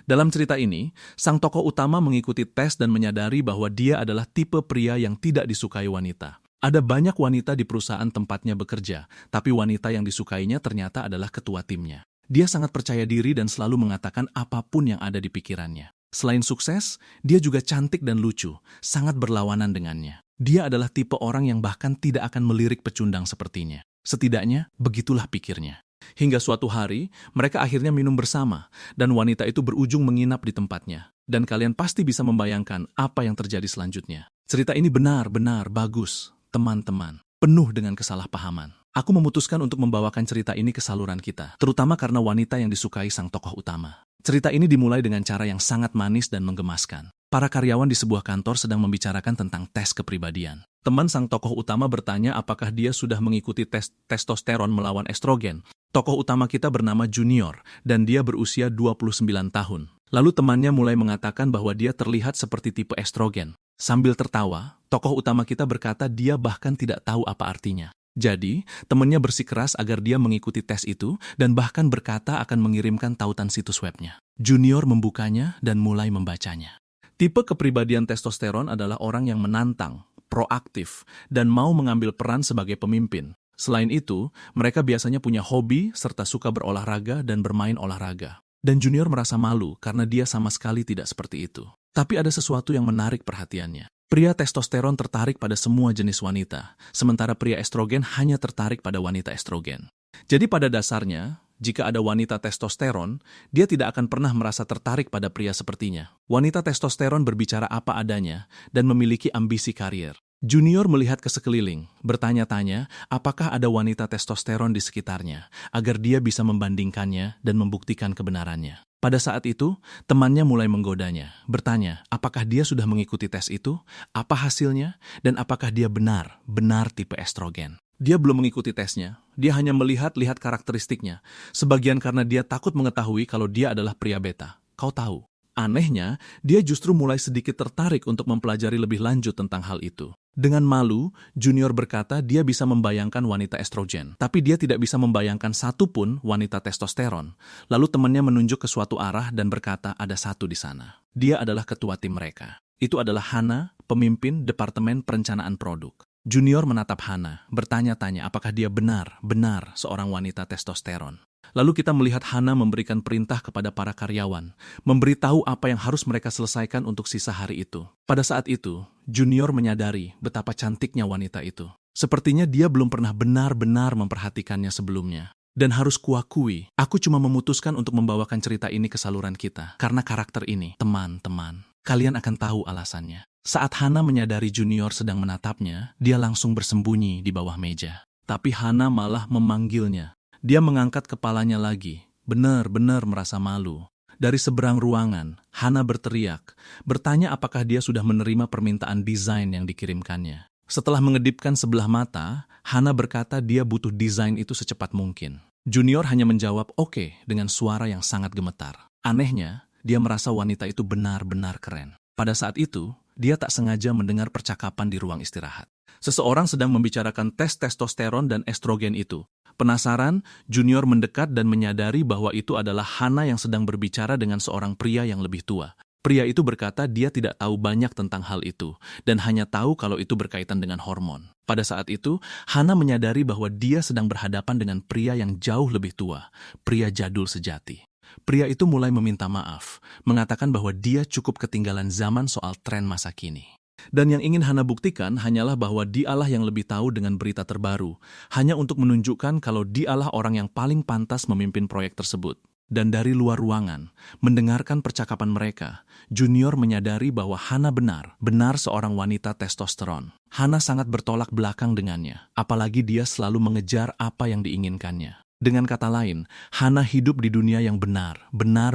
Dalam cerita ini, sang tokoh utama mengikuti tes dan menyadari bahwa dia adalah tipe pria yang tidak disukai wanita. Ada banyak wanita di perusahaan tempatnya bekerja, tapi wanita yang disukainya ternyata adalah ketua timnya. Dia sangat percaya diri dan selalu mengatakan apapun yang ada di pikirannya. Selain sukses, dia juga cantik dan lucu, sangat berlawanan dengannya. Dia adalah tipe orang yang bahkan tidak akan melirik pecundang sepertinya. Setidaknya, begitulah pikirnya. Hingga suatu hari, mereka akhirnya minum bersama, dan wanita itu berujung menginap di tempatnya. Dan kalian pasti bisa membayangkan apa yang terjadi selanjutnya. Cerita ini benar-benar bagus, teman-teman. Penuh dengan kesalahpahaman. Aku memutuskan untuk membawakan cerita ini ke saluran kita, terutama karena wanita yang disukai sang tokoh utama. Cerita ini dimulai dengan cara yang sangat manis dan menggemaskan. Para karyawan di sebuah kantor sedang membicarakan tentang tes kepribadian. Teman sang tokoh utama bertanya apakah dia sudah mengikuti tes testosteron melawan estrogen. Tokoh utama kita bernama Junior, dan dia berusia 29 tahun. Lalu temannya mulai mengatakan bahwa dia terlihat seperti tipe estrogen. Sambil tertawa, tokoh utama kita berkata dia bahkan tidak tahu apa artinya. Jadi, temannya bersikeras agar dia mengikuti tes itu dan bahkan berkata akan mengirimkan tautan situs webnya. Junior membukanya dan mulai membacanya. Tipe kepribadian testosteron adalah orang yang menantang, proaktif, dan mau mengambil peran sebagai pemimpin. Selain itu, mereka biasanya punya hobi serta suka berolahraga dan bermain olahraga. Dan Junior merasa malu karena dia sama sekali tidak seperti itu. Tapi ada sesuatu yang menarik perhatiannya. Pria testosteron tertarik pada semua jenis wanita, sementara pria estrogen hanya tertarik pada wanita estrogen. Jadi pada dasarnya, jika ada wanita testosteron, dia tidak akan pernah merasa tertarik pada pria sepertinya. Wanita testosteron berbicara apa adanya dan memiliki ambisi karier. Junior melihat ke sekeliling, bertanya-tanya apakah ada wanita testosteron di sekitarnya, agar dia bisa membandingkannya dan membuktikan kebenarannya. Pada saat itu, temannya mulai menggodanya, bertanya apakah dia sudah mengikuti tes itu, apa hasilnya, dan apakah dia benar tipe estrogen. Dia belum mengikuti tesnya, dia hanya melihat karakteristiknya, sebagian karena dia takut mengetahui kalau dia adalah pria beta. Kau tahu, anehnya, dia justru mulai sedikit tertarik untuk mempelajari lebih lanjut tentang hal itu. Dengan malu, Junior berkata dia bisa membayangkan wanita estrogen, tapi dia tidak bisa membayangkan satu pun wanita testosteron. Lalu temannya menunjuk ke suatu arah dan berkata ada satu di sana. Dia adalah ketua tim mereka. Itu adalah Hana, pemimpin Departemen Perencanaan Produk. Junior menatap Hana, bertanya-tanya apakah dia benar seorang wanita testosteron. Lalu kita melihat Hana memberikan perintah kepada para karyawan, memberitahu apa yang harus mereka selesaikan untuk sisa hari itu. Pada saat itu, Junior menyadari betapa cantiknya wanita itu. Sepertinya dia belum pernah benar-benar memperhatikannya sebelumnya. Dan harus kuakui, aku cuma memutuskan untuk membawakan cerita ini ke saluran kita. Karena karakter ini, teman-teman, kalian akan tahu alasannya. Saat Hana menyadari Junior sedang menatapnya, dia langsung bersembunyi di bawah meja. Tapi Hana malah memanggilnya. Dia mengangkat kepalanya lagi, benar-benar merasa malu. Dari seberang ruangan, Hana berteriak, bertanya apakah dia sudah menerima permintaan desain yang dikirimkannya. Setelah mengedipkan sebelah mata, Hana berkata dia butuh desain itu secepat mungkin. Junior hanya menjawab oke dengan suara yang sangat gemetar. Anehnya, dia merasa wanita itu benar-benar keren. Pada saat itu, dia tak sengaja mendengar percakapan di ruang istirahat. Seseorang sedang membicarakan tes testosteron dan estrogen itu. Penasaran, Junior mendekat dan menyadari bahwa itu adalah Hana yang sedang berbicara dengan seorang pria yang lebih tua. Pria itu berkata dia tidak tahu banyak tentang hal itu, dan hanya tahu kalau itu berkaitan dengan hormon. Pada saat itu, Hana menyadari bahwa dia sedang berhadapan dengan pria yang jauh lebih tua, pria jadul sejati. Pria itu mulai meminta maaf, mengatakan bahwa dia cukup ketinggalan zaman soal tren masa kini. Dan yang ingin Hana buktikan hanyalah bahwa dialah yang lebih tahu dengan berita terbaru, hanya untuk menunjukkan kalau dialah orang yang paling pantas memimpin proyek tersebut. Dan dari luar ruangan, mendengarkan percakapan mereka, Junior menyadari bahwa Hana benar seorang wanita testosteron. Hana sangat bertolak belakang dengannya, apalagi dia selalu mengejar apa yang diinginkannya. Dengan kata lain, Hana hidup di dunia yang benar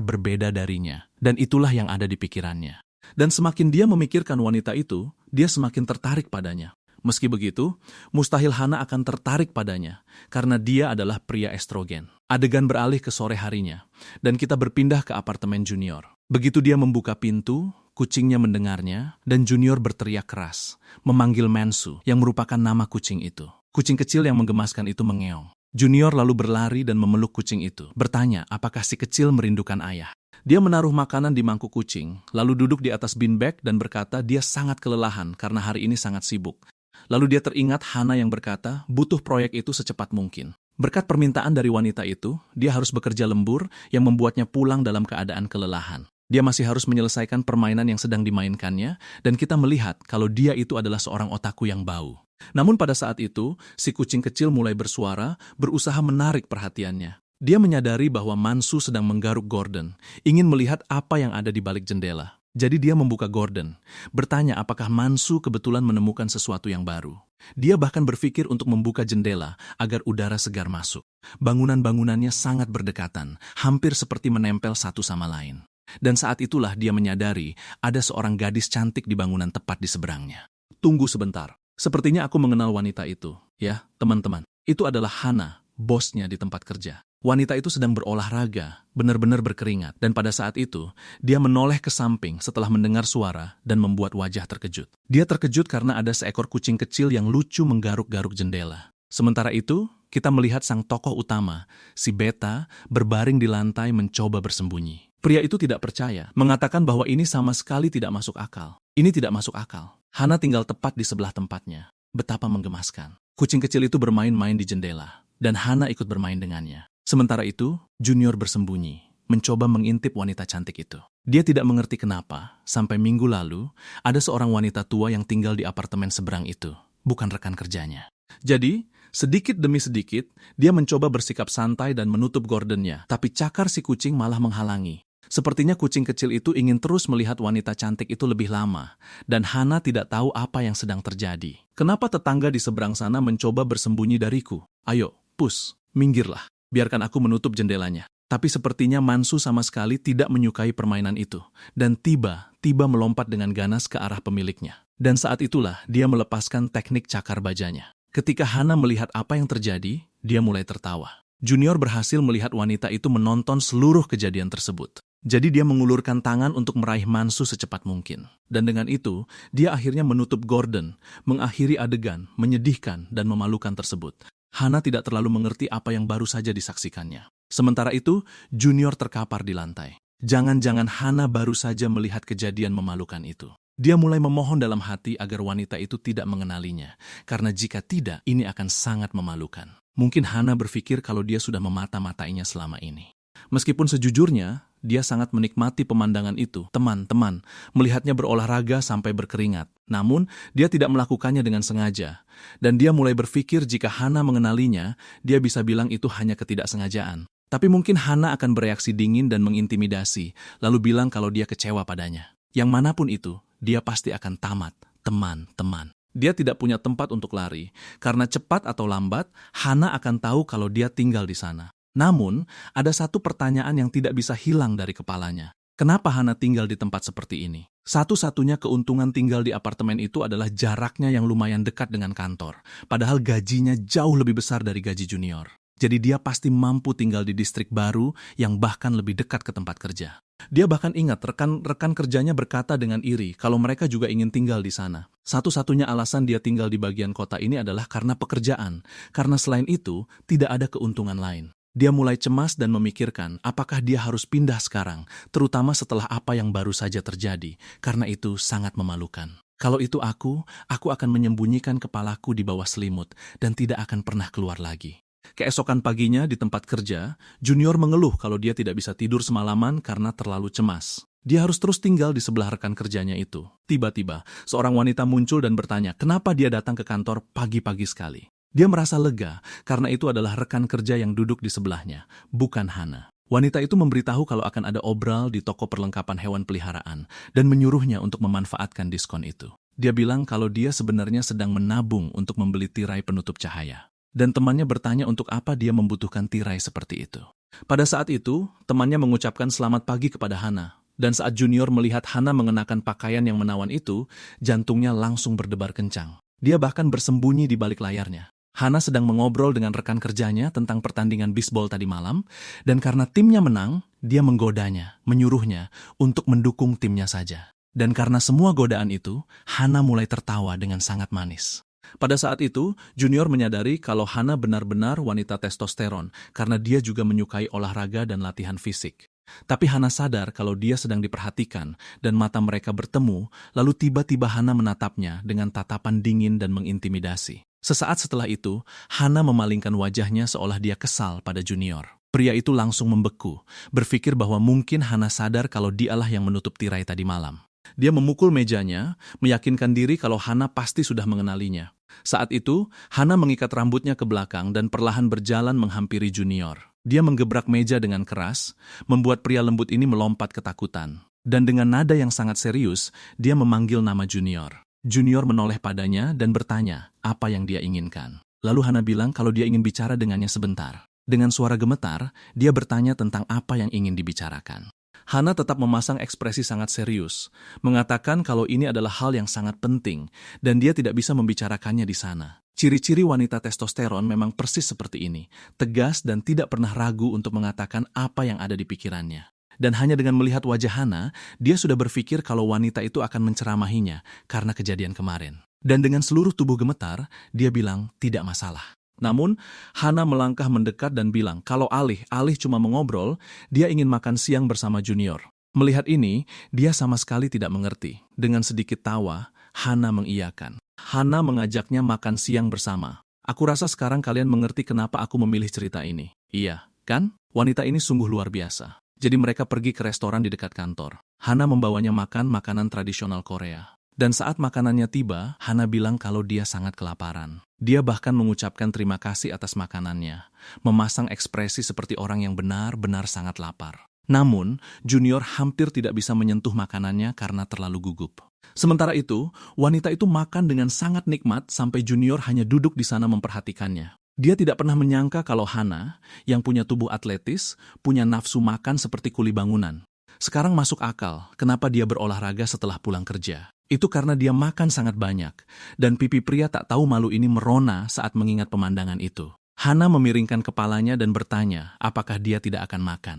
berbeda darinya, dan itulah yang ada di pikirannya. Dan semakin dia memikirkan wanita itu, dia semakin tertarik padanya. Meski begitu, mustahil Hana akan tertarik padanya, karena dia adalah pria estrogen. Adegan beralih ke sore harinya, dan kita berpindah ke apartemen Junior. Begitu dia membuka pintu, kucingnya mendengarnya, dan Junior berteriak keras, memanggil Mansu, yang merupakan nama kucing itu. Kucing kecil yang menggemaskan itu mengeong. Junior lalu berlari dan memeluk kucing itu, bertanya apakah si kecil merindukan ayah. Dia menaruh makanan di mangkuk kucing, lalu duduk di atas beanbag dan berkata dia sangat kelelahan karena hari ini sangat sibuk. Lalu dia teringat Hana yang berkata butuh proyek itu secepat mungkin. Berkat permintaan dari wanita itu, dia harus bekerja lembur yang membuatnya pulang dalam keadaan kelelahan. Dia masih harus menyelesaikan permainan yang sedang dimainkannya, dan kita melihat kalau dia itu adalah seorang otaku yang bau. Namun pada saat itu, si kucing kecil mulai bersuara, berusaha menarik perhatiannya. Dia menyadari bahwa Mansu sedang menggaruk Gordon, ingin melihat apa yang ada di balik jendela. Jadi dia membuka Gordon, bertanya apakah Mansu kebetulan menemukan sesuatu yang baru. Dia bahkan berpikir untuk membuka jendela agar udara segar masuk. Bangunan-bangunannya sangat berdekatan, hampir seperti menempel satu sama lain. Dan saat itulah dia menyadari ada seorang gadis cantik di bangunan tepat di seberangnya. Tunggu sebentar, sepertinya aku mengenal wanita itu. Ya, teman-teman, itu adalah Hana, bosnya di tempat kerja. Wanita itu sedang berolahraga, benar-benar berkeringat, dan pada saat itu, dia menoleh ke samping setelah mendengar suara dan membuat wajah terkejut. Dia terkejut karena ada seekor kucing kecil yang lucu menggaruk-garuk jendela. Sementara itu, kita melihat sang tokoh utama, si Beta, berbaring di lantai mencoba bersembunyi. Pria itu tidak percaya, mengatakan bahwa ini sama sekali tidak masuk akal. Ini tidak masuk akal. Hana tinggal tepat di sebelah tempatnya. Betapa menggemaskan. Kucing kecil itu bermain-main di jendela, dan Hana ikut bermain dengannya. Sementara itu, Junior bersembunyi, mencoba mengintip wanita cantik itu. Dia tidak mengerti kenapa, sampai minggu lalu, ada seorang wanita tua yang tinggal di apartemen seberang itu, bukan rekan kerjanya. Jadi, sedikit demi sedikit, dia mencoba bersikap santai dan menutup Gordonnya, tapi cakar si kucing malah menghalangi. Sepertinya kucing kecil itu ingin terus melihat wanita cantik itu lebih lama, dan Hana tidak tahu apa yang sedang terjadi. Kenapa tetangga di seberang sana mencoba bersembunyi dariku? Ayo, pus, minggirlah. Biarkan aku menutup jendelanya. Tapi sepertinya Mansu sama sekali tidak menyukai permainan itu, dan tiba-tiba melompat dengan ganas ke arah pemiliknya. Dan saat itulah dia melepaskan teknik cakar bajanya. Ketika Hana melihat apa yang terjadi, dia mulai tertawa. Junior berhasil melihat wanita itu menonton seluruh kejadian tersebut. Jadi dia mengulurkan tangan untuk meraih Mansu secepat mungkin. Dan dengan itu, dia akhirnya menutup Gordon, mengakhiri adegan, menyedihkan dan memalukan tersebut. Hana tidak terlalu mengerti apa yang baru saja disaksikannya. Sementara itu, Junior terkapar di lantai. Jangan-jangan Hana baru saja melihat kejadian memalukan itu. Dia mulai memohon dalam hati agar wanita itu tidak mengenalinya, karena jika tidak, ini akan sangat memalukan. Mungkin Hana berpikir kalau dia sudah memata-matainya selama ini. Meskipun sejujurnya, dia sangat menikmati pemandangan itu, teman-teman, melihatnya berolahraga sampai berkeringat. Namun, dia tidak melakukannya dengan sengaja. Dan dia mulai berpikir jika Hana mengenalinya, dia bisa bilang itu hanya ketidaksengajaan. Tapi mungkin Hana akan bereaksi dingin dan mengintimidasi, lalu bilang kalau dia kecewa padanya. Yang manapun itu, dia pasti akan tamat, teman-teman. Dia tidak punya tempat untuk lari, karena cepat atau lambat, Hana akan tahu kalau dia tinggal di sana. Namun, ada satu pertanyaan yang tidak bisa hilang dari kepalanya. Kenapa Hana tinggal di tempat seperti ini? Satu-satunya keuntungan tinggal di apartemen itu adalah jaraknya yang lumayan dekat dengan kantor. Padahal gajinya jauh lebih besar dari gaji Junior. Jadi dia pasti mampu tinggal di distrik baru yang bahkan lebih dekat ke tempat kerja. Dia bahkan ingat rekan-rekan kerjanya berkata dengan iri kalau mereka juga ingin tinggal di sana. Satu-satunya alasan dia tinggal di bagian kota ini adalah karena pekerjaan. Karena selain itu, tidak ada keuntungan lain. Dia mulai cemas dan memikirkan apakah dia harus pindah sekarang, terutama setelah apa yang baru saja terjadi, karena itu sangat memalukan. Kalau itu aku akan menyembunyikan kepalaku di bawah selimut dan tidak akan pernah keluar lagi. Keesokan paginya di tempat kerja, Junior mengeluh kalau dia tidak bisa tidur semalaman karena terlalu cemas. Dia harus terus tinggal di sebelah rekan kerjanya itu. Tiba-tiba, seorang wanita muncul dan bertanya kenapa dia datang ke kantor pagi-pagi sekali. Dia merasa lega karena itu adalah rekan kerja yang duduk di sebelahnya, bukan Hana. Wanita itu memberitahu kalau akan ada obral di toko perlengkapan hewan peliharaan dan menyuruhnya untuk memanfaatkan diskon itu. Dia bilang kalau dia sebenarnya sedang menabung untuk membeli tirai penutup cahaya. Dan temannya bertanya untuk apa dia membutuhkan tirai seperti itu. Pada saat itu, temannya mengucapkan selamat pagi kepada Hana. Dan saat Junior melihat Hana mengenakan pakaian yang menawan itu, jantungnya langsung berdebar kencang. Dia bahkan bersembunyi di balik layarnya. Hana sedang mengobrol dengan rekan kerjanya tentang pertandingan bisbol tadi malam, dan karena timnya menang, dia menggodanya, menyuruhnya untuk mendukung timnya saja. Dan karena semua godaan itu, Hana mulai tertawa dengan sangat manis. Pada saat itu, Junior menyadari kalau Hana benar-benar wanita testosteron karena dia juga menyukai olahraga dan latihan fisik. Tapi Hana sadar kalau dia sedang diperhatikan dan mata mereka bertemu, lalu tiba-tiba Hana menatapnya dengan tatapan dingin dan mengintimidasi. Sesaat setelah itu, Hana memalingkan wajahnya seolah dia kesal pada Junior. Pria itu langsung membeku, berpikir bahwa mungkin Hana sadar kalau dialah yang menutup tirai tadi malam. Dia memukul mejanya, meyakinkan diri kalau Hana pasti sudah mengenalinya. Saat itu, Hana mengikat rambutnya ke belakang dan perlahan berjalan menghampiri Junior. Dia menggebrak meja dengan keras, membuat pria lembut ini melompat ketakutan. Dan dengan nada yang sangat serius, dia memanggil nama Junior. Junior menoleh padanya dan bertanya apa yang dia inginkan. Lalu Hana bilang kalau dia ingin bicara dengannya sebentar. Dengan suara gemetar, dia bertanya tentang apa yang ingin dibicarakan. Hana tetap memasang ekspresi sangat serius, mengatakan kalau ini adalah hal yang sangat penting dan dia tidak bisa membicarakannya di sana. Ciri-ciri wanita testosteron memang persis seperti ini, tegas dan tidak pernah ragu untuk mengatakan apa yang ada di pikirannya. Dan hanya dengan melihat wajah Hana, dia sudah berpikir kalau wanita itu akan menceramahinya karena kejadian kemarin. Dan dengan seluruh tubuh gemetar, dia bilang tidak masalah. Namun, Hana melangkah mendekat dan bilang kalau alih cuma mengobrol, dia ingin makan siang bersama Junior. Melihat ini, dia sama sekali tidak mengerti. Dengan sedikit tawa, Hana mengiyakan. Hana mengajaknya makan siang bersama. Aku rasa sekarang kalian mengerti kenapa aku memilih cerita ini. Iya, kan? Wanita ini sungguh luar biasa. Jadi mereka pergi ke restoran di dekat kantor. Hana membawanya makan makanan tradisional Korea. Dan saat makanannya tiba, Hana bilang kalau dia sangat kelaparan. Dia bahkan mengucapkan terima kasih atas makanannya, memasang ekspresi seperti orang yang benar-benar sangat lapar. Namun, Junior hampir tidak bisa menyentuh makanannya karena terlalu gugup. Sementara itu, wanita itu makan dengan sangat nikmat sampai Junior hanya duduk di sana memperhatikannya. Dia tidak pernah menyangka kalau Hana, yang punya tubuh atletis, punya nafsu makan seperti kuli bangunan. Sekarang masuk akal kenapa dia berolahraga setelah pulang kerja. Itu karena dia makan sangat banyak, dan pipi pria tak tahu malu ini merona saat mengingat pemandangan itu. Hana memiringkan kepalanya dan bertanya apakah dia tidak akan makan.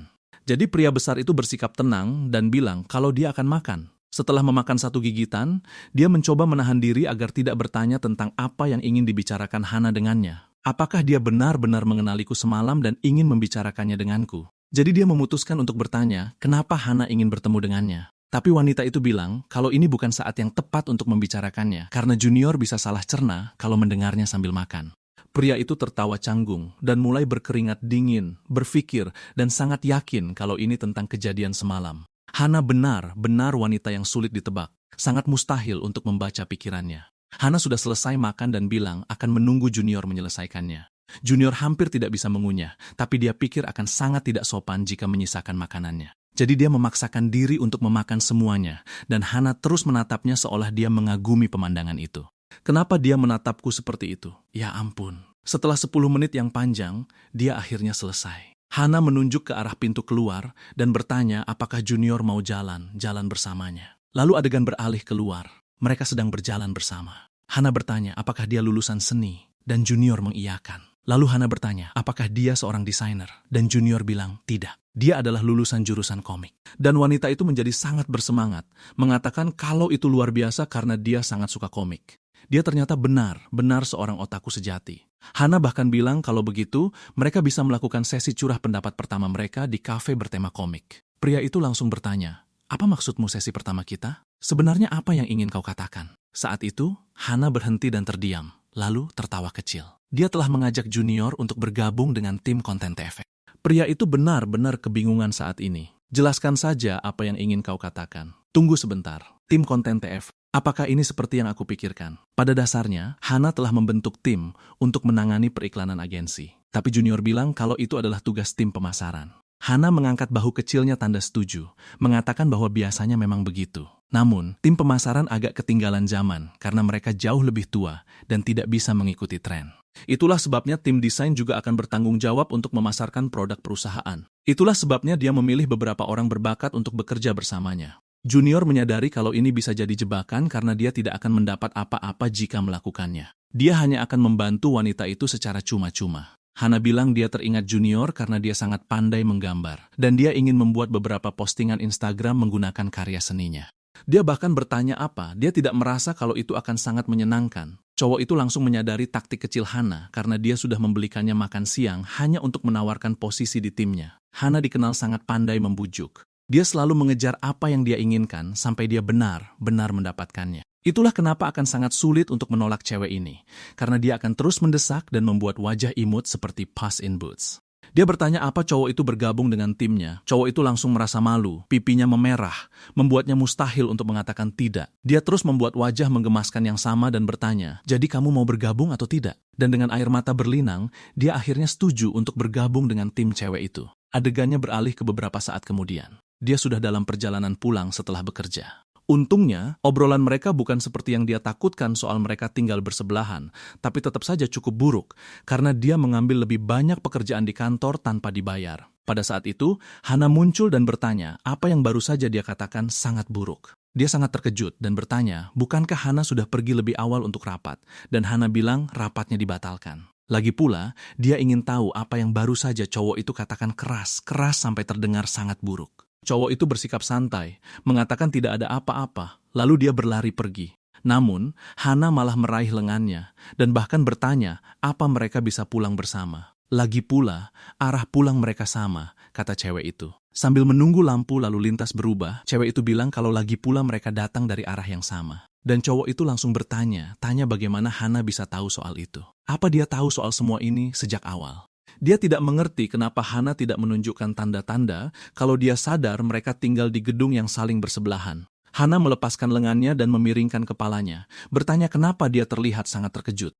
Jadi pria besar itu bersikap tenang dan bilang kalau dia akan makan. Setelah memakan satu gigitan, dia mencoba menahan diri agar tidak bertanya tentang apa yang ingin dibicarakan Hana dengannya. Apakah dia benar-benar mengenaliku semalam dan ingin membicarakannya denganku? Jadi dia memutuskan untuk bertanya kenapa Hana ingin bertemu dengannya. Tapi wanita itu bilang kalau ini bukan saat yang tepat untuk membicarakannya, karena Junior bisa salah cerna kalau mendengarnya sambil makan. Pria itu tertawa canggung dan mulai berkeringat dingin, berpikir, dan sangat yakin kalau ini tentang kejadian semalam. Hana benar-benar wanita yang sulit ditebak, sangat mustahil untuk membaca pikirannya. Hana sudah selesai makan dan bilang akan menunggu Junior menyelesaikannya. Junior hampir tidak bisa mengunyah, tapi dia pikir akan sangat tidak sopan jika menyisakan makanannya. Jadi dia memaksakan diri untuk memakan semuanya, dan Hana terus menatapnya seolah dia mengagumi pemandangan itu. Kenapa dia menatapku seperti itu? Ya ampun. Setelah 10 menit yang panjang, dia akhirnya selesai. Hana menunjuk ke arah pintu keluar dan bertanya apakah Junior mau jalan bersamanya. Lalu adegan beralih keluar. Mereka sedang berjalan bersama. Hana bertanya apakah dia lulusan seni, dan Junior mengiyakan. Lalu Hana bertanya apakah dia seorang desainer, dan Junior bilang tidak. Dia adalah lulusan jurusan komik. Dan wanita itu menjadi sangat bersemangat, mengatakan kalau itu luar biasa karena dia sangat suka komik. Dia ternyata benar seorang otaku sejati. Hana bahkan bilang kalau begitu, mereka bisa melakukan sesi curah pendapat pertama mereka di kafe bertema komik. Pria itu langsung bertanya, apa maksudmu sesi pertama kita? Sebenarnya apa yang ingin kau katakan? Saat itu, Hana berhenti dan terdiam, lalu tertawa kecil. Dia telah mengajak Junior untuk bergabung dengan tim konten TV. Pria itu benar-benar kebingungan saat ini. Jelaskan saja apa yang ingin kau katakan. Tunggu sebentar. Tim konten TF, apakah ini seperti yang aku pikirkan? Pada dasarnya, Hana telah membentuk tim untuk menangani periklanan agensi. Tapi Junior bilang kalau itu adalah tugas tim pemasaran. Hana mengangkat bahu kecilnya tanda setuju, mengatakan bahwa biasanya memang begitu. Namun, tim pemasaran agak ketinggalan zaman karena mereka jauh lebih tua dan tidak bisa mengikuti tren. Itulah sebabnya tim desain juga akan bertanggung jawab untuk memasarkan produk perusahaan. Itulah sebabnya dia memilih beberapa orang berbakat untuk bekerja bersamanya. Junior menyadari kalau ini bisa jadi jebakan karena dia tidak akan mendapat apa-apa jika melakukannya. Dia hanya akan membantu wanita itu secara cuma-cuma. Hana bilang dia teringat Junior karena dia sangat pandai menggambar, dan dia ingin membuat beberapa postingan Instagram menggunakan karya seninya. Dia bahkan bertanya dia tidak merasa kalau itu akan sangat menyenangkan. Cowok itu langsung menyadari taktik kecil Hana karena dia sudah membelikannya makan siang hanya untuk menawarkan posisi di timnya. Hana dikenal sangat pandai membujuk. Dia selalu mengejar apa yang dia inginkan sampai dia benar-benar mendapatkannya. Itulah kenapa akan sangat sulit untuk menolak cewek ini, karena dia akan terus mendesak dan membuat wajah imut seperti Puss in Boots. Dia bertanya apa cowok itu bergabung dengan timnya. Cowok itu langsung merasa malu, pipinya memerah, membuatnya mustahil untuk mengatakan tidak. Dia terus membuat wajah menggemaskan yang sama dan bertanya, jadi kamu mau bergabung atau tidak? Dan dengan air mata berlinang, dia akhirnya setuju untuk bergabung dengan tim cewek itu. Adegannya beralih ke beberapa saat kemudian. Dia sudah dalam perjalanan pulang setelah bekerja. Untungnya, obrolan mereka bukan seperti yang dia takutkan soal mereka tinggal bersebelahan, tapi tetap saja cukup buruk, karena dia mengambil lebih banyak pekerjaan di kantor tanpa dibayar. Pada saat itu, Hana muncul dan bertanya, apa yang baru saja dia katakan sangat buruk. Dia sangat terkejut dan bertanya, bukankah Hana sudah pergi lebih awal untuk rapat? Dan Hana bilang rapatnya dibatalkan. Lagi pula, dia ingin tahu apa yang baru saja cowok itu katakan keras sampai terdengar sangat buruk. Cowok itu bersikap santai, mengatakan tidak ada apa-apa, lalu dia berlari pergi. Namun, Hana malah meraih lengannya, dan bahkan bertanya apa mereka bisa pulang bersama. Lagi pula, arah pulang mereka sama, kata cewek itu. Sambil menunggu lampu lalu lintas berubah, cewek itu bilang kalau lagi pula mereka datang dari arah yang sama. Dan cowok itu langsung tanya bagaimana Hana bisa tahu soal itu. Apa dia tahu soal semua ini sejak awal? Dia tidak mengerti kenapa Hana tidak menunjukkan tanda-tanda kalau dia sadar mereka tinggal di gedung yang saling bersebelahan. Hana melepaskan lengannya dan memiringkan kepalanya, bertanya kenapa dia terlihat sangat terkejut.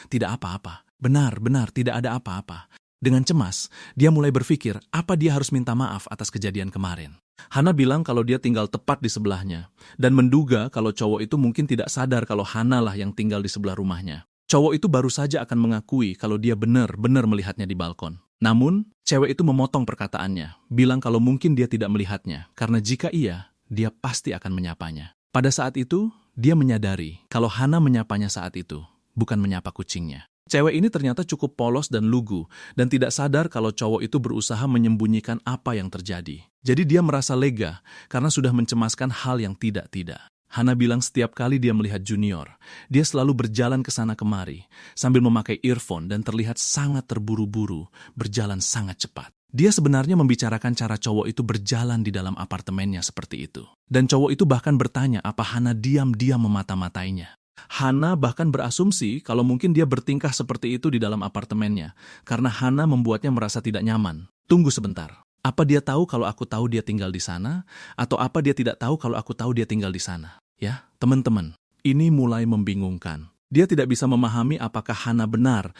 Tidak apa-apa. Benar, tidak ada apa-apa. Dengan cemas, dia mulai berpikir apa dia harus minta maaf atas kejadian kemarin. Hana bilang kalau dia tinggal tepat di sebelahnya, dan menduga kalau cowok itu mungkin tidak sadar kalau Hana lah yang tinggal di sebelah rumahnya. Cowok itu baru saja akan mengakui kalau dia benar-benar melihatnya di balkon. Namun, cewek itu memotong perkataannya, bilang kalau mungkin dia tidak melihatnya, karena jika iya, dia pasti akan menyapanya. Pada saat itu, dia menyadari kalau Hana menyapanya saat itu, bukan menyapa kucingnya. Cewek ini ternyata cukup polos dan lugu, dan tidak sadar kalau cowok itu berusaha menyembunyikan apa yang terjadi. Jadi dia merasa lega, karena sudah mencemaskan hal yang tidak-tidak. Hana bilang setiap kali dia melihat Junior, dia selalu berjalan ke sana kemari, sambil memakai earphone dan terlihat sangat terburu-buru, berjalan sangat cepat. Dia sebenarnya membicarakan cara cowok itu berjalan di dalam apartemennya seperti itu. Dan cowok itu bahkan bertanya apa Hana diam-diam memata-matainya. Hana bahkan berasumsi kalau mungkin dia bertingkah seperti itu di dalam apartemennya, karena Hana membuatnya merasa tidak nyaman. Tunggu sebentar. Apa dia tahu kalau aku tahu dia tinggal di sana? Atau apa dia tidak tahu kalau aku tahu dia tinggal di sana? Ya, teman-teman, ini mulai membingungkan. Dia tidak bisa memahami apakah Hana benar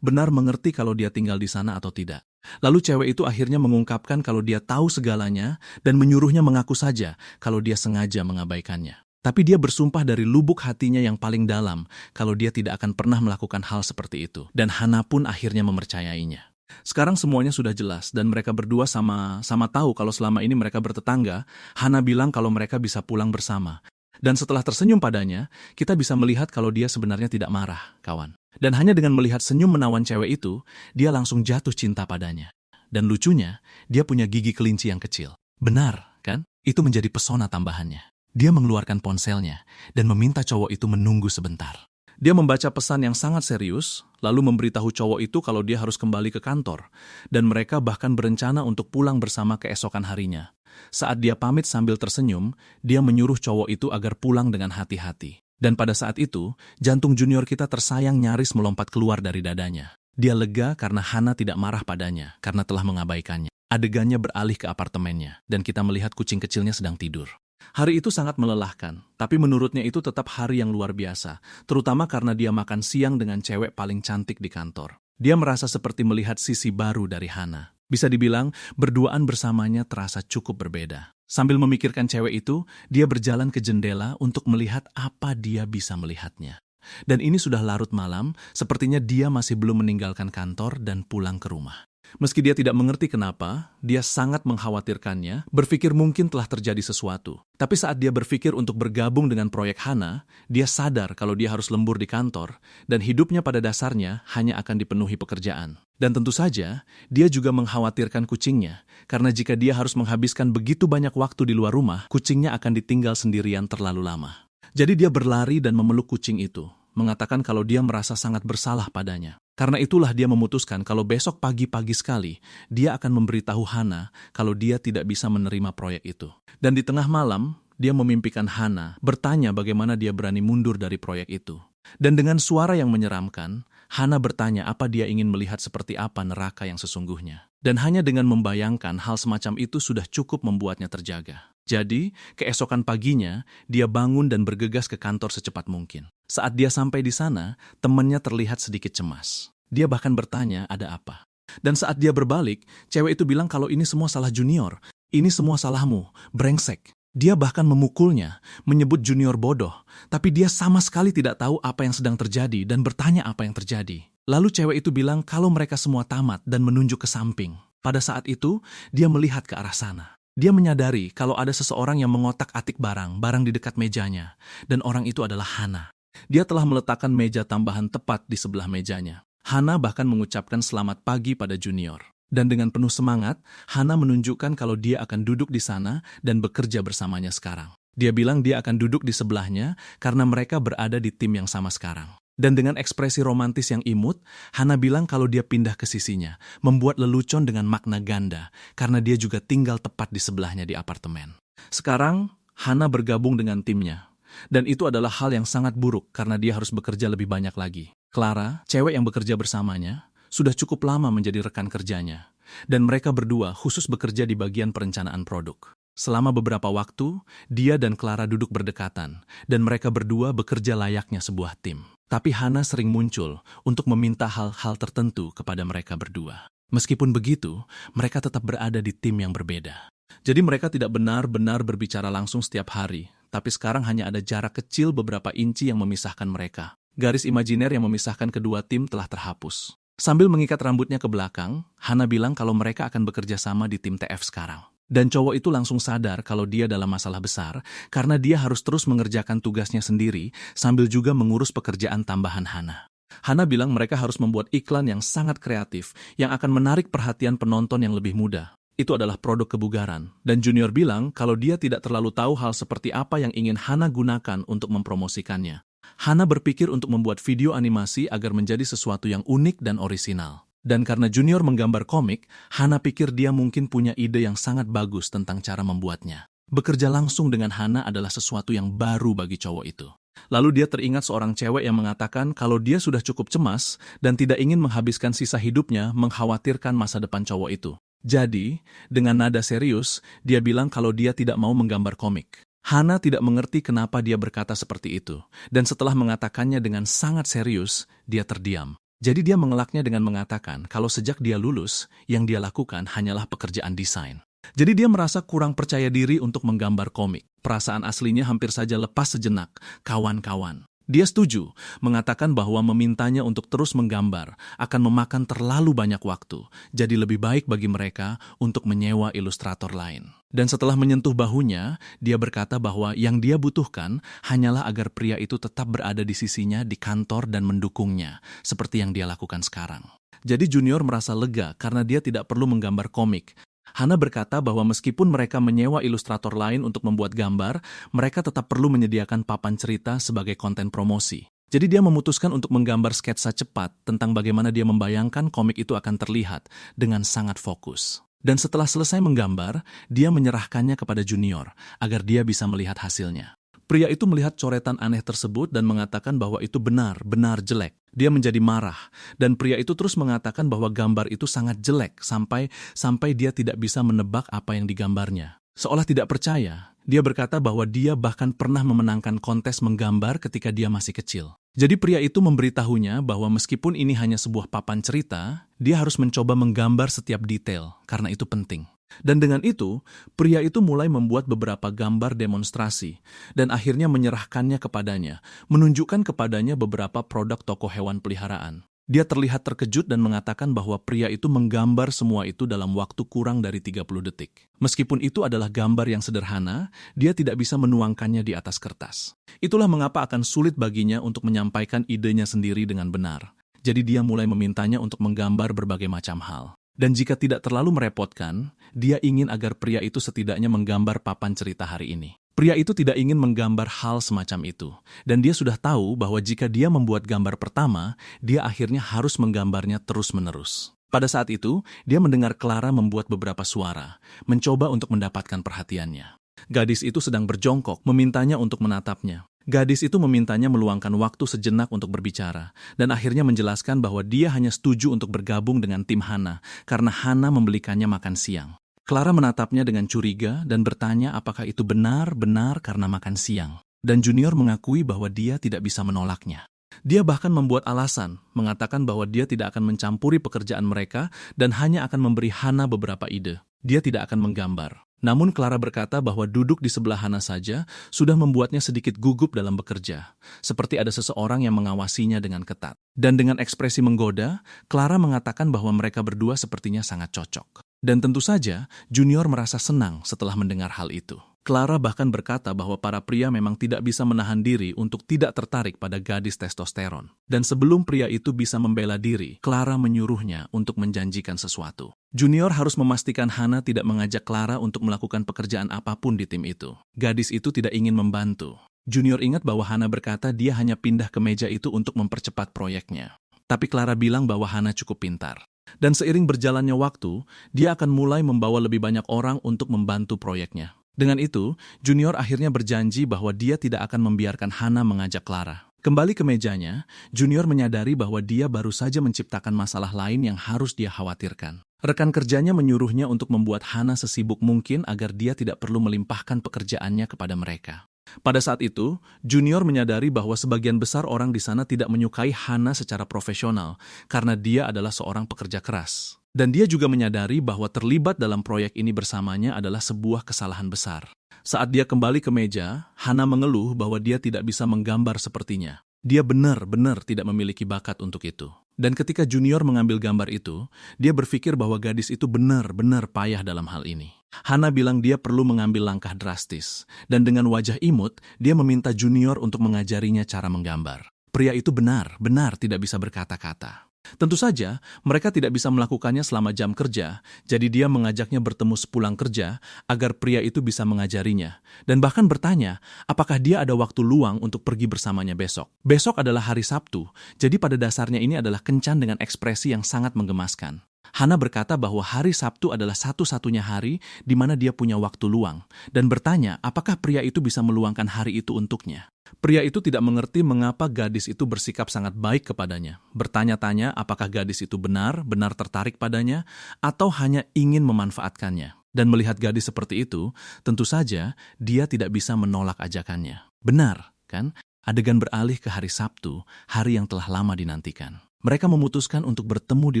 mengerti kalau dia tinggal di sana atau tidak. Lalu cewek itu akhirnya mengungkapkan kalau dia tahu segalanya dan menyuruhnya mengaku saja kalau dia sengaja mengabaikannya. Tapi dia bersumpah dari lubuk hatinya yang paling dalam kalau dia tidak akan pernah melakukan hal seperti itu. Dan Hana pun akhirnya mempercayainya. Sekarang semuanya sudah jelas dan mereka berdua sama tahu kalau selama ini mereka bertetangga. Hana bilang kalau mereka bisa pulang bersama. Dan setelah tersenyum padanya, kita bisa melihat kalau dia sebenarnya tidak marah, kawan. Dan hanya dengan melihat senyum menawan cewek itu, dia langsung jatuh cinta padanya. Dan lucunya, dia punya gigi kelinci yang kecil. Benar, kan? Itu menjadi pesona tambahannya. Dia mengeluarkan ponselnya dan meminta cowok itu menunggu sebentar. Dia membaca pesan yang sangat serius, lalu memberitahu cowok itu kalau dia harus kembali ke kantor, dan mereka bahkan berencana untuk pulang bersama keesokan harinya. Saat dia pamit sambil tersenyum, dia menyuruh cowok itu agar pulang dengan hati-hati. Dan pada saat itu, jantung junior kita tersayang nyaris melompat keluar dari dadanya. Dia lega karena Hana tidak marah padanya, karena telah mengabaikannya. Adegannya beralih ke apartemennya, dan kita melihat kucing kecilnya sedang tidur. Hari itu sangat melelahkan, tapi menurutnya itu tetap hari yang luar biasa, terutama karena dia makan siang dengan cewek paling cantik di kantor. Dia merasa seperti melihat sisi baru dari Hana. Bisa dibilang, berduaan bersamanya terasa cukup berbeda. Sambil memikirkan cewek itu, dia berjalan ke jendela untuk melihat apa dia bisa melihatnya. Dan ini sudah larut malam, sepertinya dia masih belum meninggalkan kantor dan pulang ke rumah. Meski dia tidak mengerti kenapa, dia sangat mengkhawatirkannya, berpikir mungkin telah terjadi sesuatu. Tapi saat dia berpikir untuk bergabung dengan proyek Hana, dia sadar kalau dia harus lembur di kantor, dan hidupnya pada dasarnya hanya akan dipenuhi pekerjaan. Dan tentu saja, dia juga mengkhawatirkan kucingnya, karena jika dia harus menghabiskan begitu banyak waktu di luar rumah, kucingnya akan ditinggal sendirian terlalu lama. Jadi dia berlari dan memeluk kucing itu, mengatakan kalau dia merasa sangat bersalah padanya. Karena itulah dia memutuskan kalau besok pagi-pagi sekali, dia akan memberitahu Hana kalau dia tidak bisa menerima proyek itu. Dan di tengah malam, dia memimpikan Hana bertanya bagaimana dia berani mundur dari proyek itu. Dan dengan suara yang menyeramkan, Hana bertanya apa dia ingin melihat seperti apa neraka yang sesungguhnya. Dan hanya dengan membayangkan hal semacam itu sudah cukup membuatnya terjaga. Jadi, keesokan paginya, dia bangun dan bergegas ke kantor secepat mungkin. Saat dia sampai di sana, temannya terlihat sedikit cemas. Dia bahkan bertanya, ada apa? Dan saat dia berbalik, cewek itu bilang kalau ini semua salah Junior. Ini semua salahmu, brengsek. Dia bahkan memukulnya, menyebut Junior bodoh. Tapi dia sama sekali tidak tahu apa yang sedang terjadi dan bertanya apa yang terjadi. Lalu cewek itu bilang kalau mereka semua tamat dan menunjuk ke samping. Pada saat itu, dia melihat ke arah sana. Dia menyadari kalau ada seseorang yang mengotak-atik barang di dekat mejanya, dan orang itu adalah Hana. Dia telah meletakkan meja tambahan tepat di sebelah mejanya. Hana bahkan mengucapkan selamat pagi pada Junior. Dan dengan penuh semangat, Hana menunjukkan kalau dia akan duduk di sana dan bekerja bersamanya sekarang. Dia bilang dia akan duduk di sebelahnya karena mereka berada di tim yang sama sekarang. Dan dengan ekspresi romantis yang imut, Hana bilang kalau dia pindah ke sisinya, membuat lelucon dengan makna ganda, karena dia juga tinggal tepat di sebelahnya di apartemen. Sekarang, Hana bergabung dengan timnya. Dan itu adalah hal yang sangat buruk karena dia harus bekerja lebih banyak lagi. Clara, cewek yang bekerja bersamanya, sudah cukup lama menjadi rekan kerjanya. Dan mereka berdua khusus bekerja di bagian perencanaan produk. Selama beberapa waktu, dia dan Clara duduk berdekatan, dan mereka berdua bekerja layaknya sebuah tim. Tapi Hana sering muncul untuk meminta hal-hal tertentu kepada mereka berdua. Meskipun begitu, mereka tetap berada di tim yang berbeda. Jadi mereka tidak benar-benar berbicara langsung setiap hari, tapi sekarang hanya ada jarak kecil beberapa inci yang memisahkan mereka. Garis imajiner yang memisahkan kedua tim telah terhapus. Sambil mengikat rambutnya ke belakang, Hana bilang kalau mereka akan bekerja sama di tim TF sekarang. Dan cowok itu langsung sadar kalau dia dalam masalah besar karena dia harus terus mengerjakan tugasnya sendiri sambil juga mengurus pekerjaan tambahan Hana. Hana bilang mereka harus membuat iklan yang sangat kreatif yang akan menarik perhatian penonton yang lebih muda. Itu adalah produk kebugaran. Dan Junior bilang kalau dia tidak terlalu tahu hal seperti apa yang ingin Hana gunakan untuk mempromosikannya. Hana berpikir untuk membuat video animasi agar menjadi sesuatu yang unik dan orisinal. Dan karena Junior menggambar komik, Hana pikir dia mungkin punya ide yang sangat bagus tentang cara membuatnya. Bekerja langsung dengan Hana adalah sesuatu yang baru bagi cowok itu. Lalu dia teringat seorang cewek yang mengatakan kalau dia sudah cukup cemas dan tidak ingin menghabiskan sisa hidupnya mengkhawatirkan masa depan cowok itu. Jadi, dengan nada serius, dia bilang kalau dia tidak mau menggambar komik. Hana tidak mengerti kenapa dia berkata seperti itu, dan setelah mengatakannya dengan sangat serius, dia terdiam. Jadi dia mengelaknya dengan mengatakan kalau sejak dia lulus, yang dia lakukan hanyalah pekerjaan desain. Jadi dia merasa kurang percaya diri untuk menggambar komik. Perasaan aslinya hampir saja lepas sejenak, kawan-kawan. Dia setuju, mengatakan bahwa memintanya untuk terus menggambar akan memakan terlalu banyak waktu, jadi lebih baik bagi mereka untuk menyewa ilustrator lain. Dan setelah menyentuh bahunya, dia berkata bahwa yang dia butuhkan hanyalah agar pria itu tetap berada di sisinya di kantor dan mendukungnya, seperti yang dia lakukan sekarang. Jadi Junior merasa lega karena dia tidak perlu menggambar komik. Hana berkata bahwa meskipun mereka menyewa ilustrator lain untuk membuat gambar, mereka tetap perlu menyediakan papan cerita sebagai konten promosi. Jadi dia memutuskan untuk menggambar sketsa cepat tentang bagaimana dia membayangkan komik itu akan terlihat dengan sangat fokus. Dan setelah selesai menggambar, dia menyerahkannya kepada Junior agar dia bisa melihat hasilnya. Pria itu melihat coretan aneh tersebut dan mengatakan bahwa itu benar-benar jelek. Dia menjadi marah, dan pria itu terus mengatakan bahwa gambar itu sangat jelek sampai dia tidak bisa menebak apa yang digambarnya. Seolah tidak percaya, dia berkata bahwa dia bahkan pernah memenangkan kontes menggambar ketika dia masih kecil. Jadi pria itu memberitahunya bahwa meskipun ini hanya sebuah papan cerita, dia harus mencoba menggambar setiap detail, karena itu penting. Dan dengan itu, pria itu mulai membuat beberapa gambar demonstrasi dan akhirnya menyerahkannya kepadanya, menunjukkan kepadanya beberapa produk toko hewan peliharaan. Dia terlihat terkejut dan mengatakan bahwa pria itu menggambar semua itu dalam waktu kurang dari 30 detik. Meskipun itu adalah gambar yang sederhana, dia tidak bisa menuangkannya di atas kertas. Itulah mengapa akan sulit baginya untuk menyampaikan idenya sendiri dengan benar. Jadi dia mulai memintanya untuk menggambar berbagai macam hal. Dan jika tidak terlalu merepotkan, dia ingin agar pria itu setidaknya menggambar papan cerita hari ini. Pria itu tidak ingin menggambar hal semacam itu, dan dia sudah tahu bahwa jika dia membuat gambar pertama, dia akhirnya harus menggambarnya terus-menerus. Pada saat itu, dia mendengar Clara membuat beberapa suara, mencoba untuk mendapatkan perhatiannya. Gadis itu sedang berjongkok, memintanya untuk menatapnya. Gadis itu memintanya meluangkan waktu sejenak untuk berbicara, dan akhirnya menjelaskan bahwa dia hanya setuju untuk bergabung dengan tim Hana, karena Hana membelikannya makan siang. Clara menatapnya dengan curiga dan bertanya apakah itu benar-benar karena makan siang. Dan Junior mengakui bahwa dia tidak bisa menolaknya. Dia bahkan membuat alasan, mengatakan bahwa dia tidak akan mencampuri pekerjaan mereka dan hanya akan memberi Hana beberapa ide. Dia tidak akan menggambar. Namun Clara berkata bahwa duduk di sebelah Hana saja sudah membuatnya sedikit gugup dalam bekerja, seperti ada seseorang yang mengawasinya dengan ketat. Dan dengan ekspresi menggoda, Clara mengatakan bahwa mereka berdua sepertinya sangat cocok. Dan tentu saja, Junior merasa senang setelah mendengar hal itu. Clara bahkan berkata bahwa para pria memang tidak bisa menahan diri untuk tidak tertarik pada gadis testosteron. Dan sebelum pria itu bisa membela diri, Clara menyuruhnya untuk menjanjikan sesuatu. Junior harus memastikan Hana tidak mengajak Clara untuk melakukan pekerjaan apapun di tim itu. Gadis itu tidak ingin membantu. Junior ingat bahwa Hana berkata dia hanya pindah ke meja itu untuk mempercepat proyeknya. Tapi Clara bilang bahwa Hana cukup pintar. Dan seiring berjalannya waktu, dia akan mulai membawa lebih banyak orang untuk membantu proyeknya. Dengan itu, Junior akhirnya berjanji bahwa dia tidak akan membiarkan Hana mengajak Clara. Kembali ke mejanya, Junior menyadari bahwa dia baru saja menciptakan masalah lain yang harus dia khawatirkan. Rekan kerjanya menyuruhnya untuk membuat Hana sesibuk mungkin agar dia tidak perlu melimpahkan pekerjaannya kepada mereka. Pada saat itu, Junior menyadari bahwa sebagian besar orang di sana tidak menyukai Hana secara profesional karena dia adalah seorang pekerja keras. Dan dia juga menyadari bahwa terlibat dalam proyek ini bersamanya adalah sebuah kesalahan besar. Saat dia kembali ke meja, Hana mengeluh bahwa dia tidak bisa menggambar sepertinya. Dia benar-benar tidak memiliki bakat untuk itu. Dan ketika Junior mengambil gambar itu, dia berpikir bahwa gadis itu benar-benar payah dalam hal ini. Hana bilang dia perlu mengambil langkah drastis, dan dengan wajah imut, dia meminta Junior untuk mengajarinya cara menggambar. Pria itu benar-benar tidak bisa berkata-kata. Tentu saja, mereka tidak bisa melakukannya selama jam kerja, jadi dia mengajaknya bertemu sepulang kerja agar pria itu bisa mengajarinya, dan bahkan bertanya apakah dia ada waktu luang untuk pergi bersamanya besok. Besok adalah hari Sabtu, jadi pada dasarnya ini adalah kencan dengan ekspresi yang sangat menggemaskan. Hana berkata bahwa hari Sabtu adalah satu-satunya hari di mana dia punya waktu luang, dan bertanya apakah pria itu bisa meluangkan hari itu untuknya. Pria itu tidak mengerti mengapa gadis itu bersikap sangat baik kepadanya. Bertanya-tanya apakah gadis itu benar-benar tertarik padanya atau hanya ingin memanfaatkannya. Dan melihat gadis seperti itu, tentu saja dia tidak bisa menolak ajakannya. Benar, kan? Adegan beralih ke hari Sabtu, hari yang telah lama dinantikan. Mereka memutuskan untuk bertemu di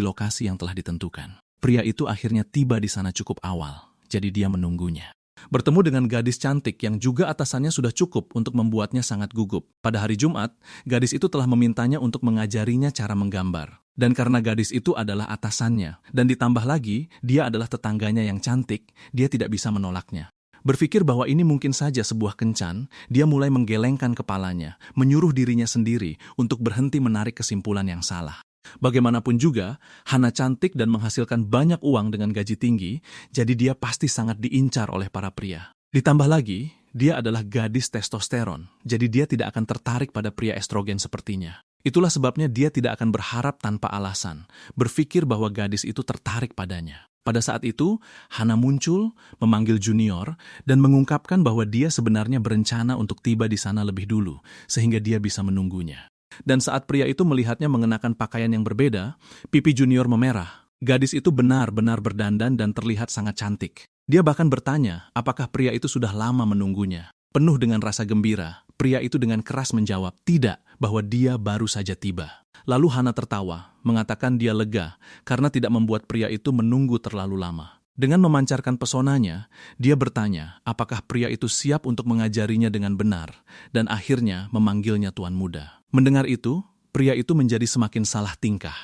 lokasi yang telah ditentukan. Pria itu akhirnya tiba di sana cukup awal, jadi dia menunggunya. Bertemu dengan gadis cantik yang juga atasannya sudah cukup untuk membuatnya sangat gugup. Pada hari Jumat, gadis itu telah memintanya untuk mengajarinya cara menggambar. Dan karena gadis itu adalah atasannya, dan ditambah lagi, dia adalah tetangganya yang cantik, dia tidak bisa menolaknya. Berpikir bahwa ini mungkin saja sebuah kencan, dia mulai menggelengkan kepalanya, menyuruh dirinya sendiri untuk berhenti menarik kesimpulan yang salah. Bagaimanapun juga, Hana cantik dan menghasilkan banyak uang dengan gaji tinggi, jadi dia pasti sangat diincar oleh para pria. Ditambah lagi, dia adalah gadis testosteron, jadi dia tidak akan tertarik pada pria estrogen sepertinya. Itulah sebabnya dia tidak akan berharap tanpa alasan, berpikir bahwa gadis itu tertarik padanya. Pada saat itu, Hana muncul, memanggil Junior, dan mengungkapkan bahwa dia sebenarnya berencana untuk tiba di sana lebih dulu, sehingga dia bisa menunggunya. Dan saat pria itu melihatnya mengenakan pakaian yang berbeda, pipi Junior memerah. Gadis itu benar-benar berdandan dan terlihat sangat cantik. Dia bahkan bertanya apakah pria itu sudah lama menunggunya. Penuh dengan rasa gembira, pria itu dengan keras menjawab tidak, bahwa dia baru saja tiba. Lalu Hana tertawa, mengatakan dia lega karena tidak membuat pria itu menunggu terlalu lama. Dengan memancarkan pesonanya, dia bertanya apakah pria itu siap untuk mengajarinya dengan benar, dan akhirnya memanggilnya tuan muda. Mendengar itu, pria itu menjadi semakin salah tingkah,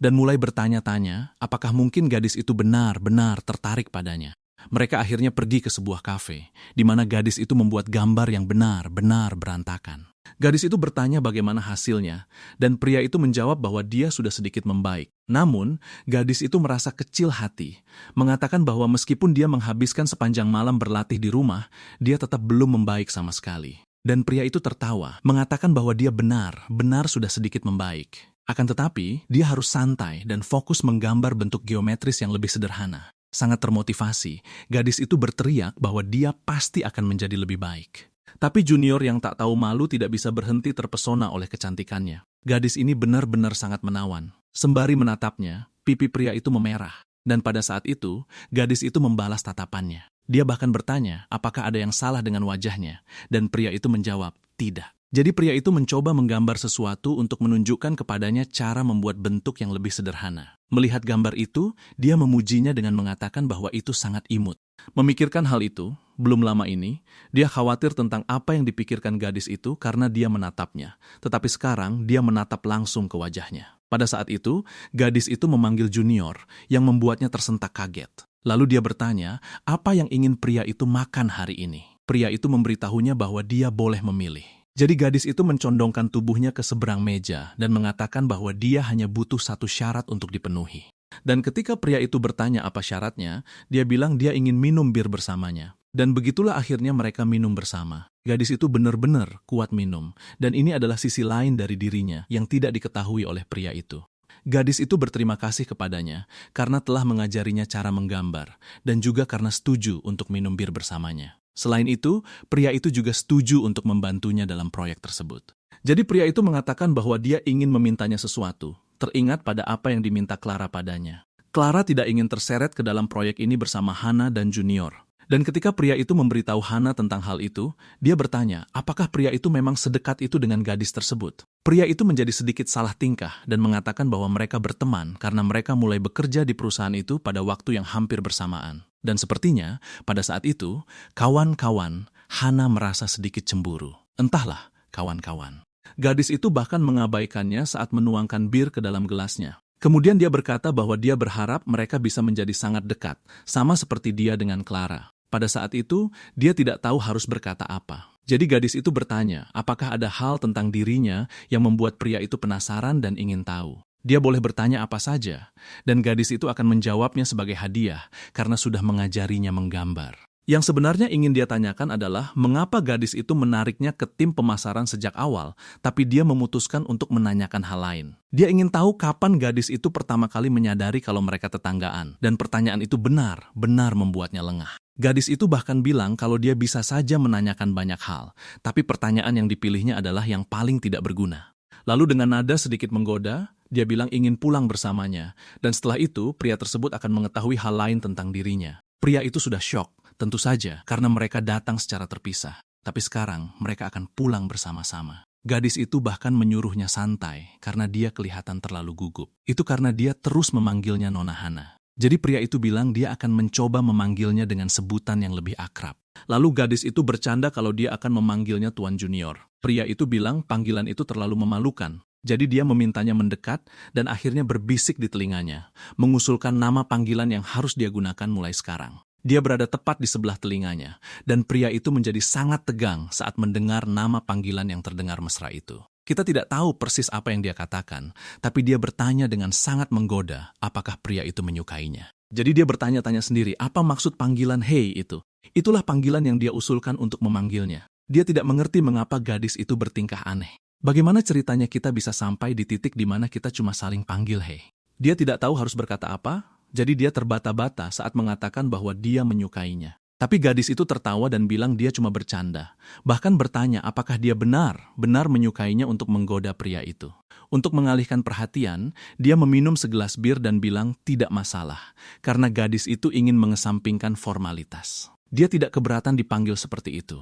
dan mulai bertanya-tanya apakah mungkin gadis itu benar-benar tertarik padanya. Mereka akhirnya pergi ke sebuah kafe, di mana gadis itu membuat gambar yang benar-benar berantakan. Gadis itu bertanya bagaimana hasilnya, dan pria itu menjawab bahwa dia sudah sedikit membaik. Namun, gadis itu merasa kecil hati, mengatakan bahwa meskipun dia menghabiskan sepanjang malam berlatih di rumah, dia tetap belum membaik sama sekali. Dan pria itu tertawa, mengatakan bahwa dia benar sudah sedikit membaik. Akan tetapi, dia harus santai dan fokus menggambar bentuk geometris yang lebih sederhana. Sangat termotivasi, gadis itu berteriak bahwa dia pasti akan menjadi lebih baik. Tapi junior yang tak tahu malu tidak bisa berhenti terpesona oleh kecantikannya. Gadis ini benar-benar sangat menawan. Sembari menatapnya, pipi pria itu memerah. Dan pada saat itu, gadis itu membalas tatapannya. Dia bahkan bertanya apakah ada yang salah dengan wajahnya. Dan pria itu menjawab, tidak. Jadi pria itu mencoba menggambar sesuatu untuk menunjukkan kepadanya cara membuat bentuk yang lebih sederhana. Melihat gambar itu, dia memujinya dengan mengatakan bahwa itu sangat imut. Memikirkan hal itu, belum lama ini, dia khawatir tentang apa yang dipikirkan gadis itu karena dia menatapnya. Tetapi sekarang, dia menatap langsung ke wajahnya. Pada saat itu, gadis itu memanggil junior yang membuatnya tersentak kaget. Lalu dia bertanya, apa yang ingin pria itu makan hari ini? Pria itu memberitahunya bahwa dia boleh memilih. Jadi gadis itu mencondongkan tubuhnya ke seberang meja dan mengatakan bahwa dia hanya butuh satu syarat untuk dipenuhi. Dan ketika pria itu bertanya apa syaratnya, dia bilang dia ingin minum bir bersamanya. Dan begitulah akhirnya mereka minum bersama. Gadis itu benar-benar kuat minum, dan ini adalah sisi lain dari dirinya yang tidak diketahui oleh pria itu. Gadis itu berterima kasih kepadanya karena telah mengajarinya cara menggambar, dan juga karena setuju untuk minum bir bersamanya. Selain itu, pria itu juga setuju untuk membantunya dalam proyek tersebut. Jadi pria itu mengatakan bahwa dia ingin memintanya sesuatu, teringat pada apa yang diminta Clara padanya. Clara tidak ingin terseret ke dalam proyek ini bersama Hana dan Junior. Dan ketika pria itu memberitahu Hana tentang hal itu, dia bertanya, apakah pria itu memang sedekat itu dengan gadis tersebut? Pria itu menjadi sedikit salah tingkah dan mengatakan bahwa mereka berteman karena mereka mulai bekerja di perusahaan itu pada waktu yang hampir bersamaan. Dan sepertinya, pada saat itu, kawan-kawan Hana merasa sedikit cemburu. Entahlah, kawan-kawan. Gadis itu bahkan mengabaikannya saat menuangkan bir ke dalam gelasnya. Kemudian dia berkata bahwa dia berharap mereka bisa menjadi sangat dekat, sama seperti dia dengan Clara. Pada saat itu, dia tidak tahu harus berkata apa. Jadi gadis itu bertanya, apakah ada hal tentang dirinya yang membuat pria itu penasaran dan ingin tahu. Dia boleh bertanya apa saja, dan gadis itu akan menjawabnya sebagai hadiah karena sudah mengajarinya menggambar. Yang sebenarnya ingin dia tanyakan adalah mengapa gadis itu menariknya ke tim pemasaran sejak awal, tapi dia memutuskan untuk menanyakan hal lain. Dia ingin tahu kapan gadis itu pertama kali menyadari kalau mereka tetanggaan, dan pertanyaan itu benar membuatnya lengah. Gadis itu bahkan bilang kalau dia bisa saja menanyakan banyak hal, tapi pertanyaan yang dipilihnya adalah yang paling tidak berguna. Lalu dengan nada sedikit menggoda, dia bilang ingin pulang bersamanya, dan setelah itu pria tersebut akan mengetahui hal lain tentang dirinya. Pria itu sudah syok, tentu saja karena mereka datang secara terpisah. Tapi sekarang mereka akan pulang bersama-sama. Gadis itu bahkan menyuruhnya santai karena dia kelihatan terlalu gugup. Itu karena dia terus memanggilnya Nona Hana. Jadi pria itu bilang dia akan mencoba memanggilnya dengan sebutan yang lebih akrab. Lalu gadis itu bercanda kalau dia akan memanggilnya Tuan Junior. Pria itu bilang panggilan itu terlalu memalukan. Jadi dia memintanya mendekat dan akhirnya berbisik di telinganya, mengusulkan nama panggilan yang harus dia gunakan mulai sekarang. Dia berada tepat di sebelah telinganya, dan pria itu menjadi sangat tegang saat mendengar nama panggilan yang terdengar mesra itu. Kita tidak tahu persis apa yang dia katakan, tapi dia bertanya dengan sangat menggoda apakah pria itu menyukainya. Jadi dia bertanya-tanya sendiri, apa maksud panggilan hey itu? Itulah panggilan yang dia usulkan untuk memanggilnya. Dia tidak mengerti mengapa gadis itu bertingkah aneh. Bagaimana ceritanya kita bisa sampai di titik di mana kita cuma saling panggil hey? Dia tidak tahu harus berkata apa, jadi dia terbata-bata saat mengatakan bahwa dia menyukainya. Tapi gadis itu tertawa dan bilang dia cuma bercanda. Bahkan bertanya apakah dia benar menyukainya untuk menggoda pria itu. Untuk mengalihkan perhatian, dia meminum segelas bir dan bilang tidak masalah, karena gadis itu ingin mengesampingkan formalitas. Dia tidak keberatan dipanggil seperti itu.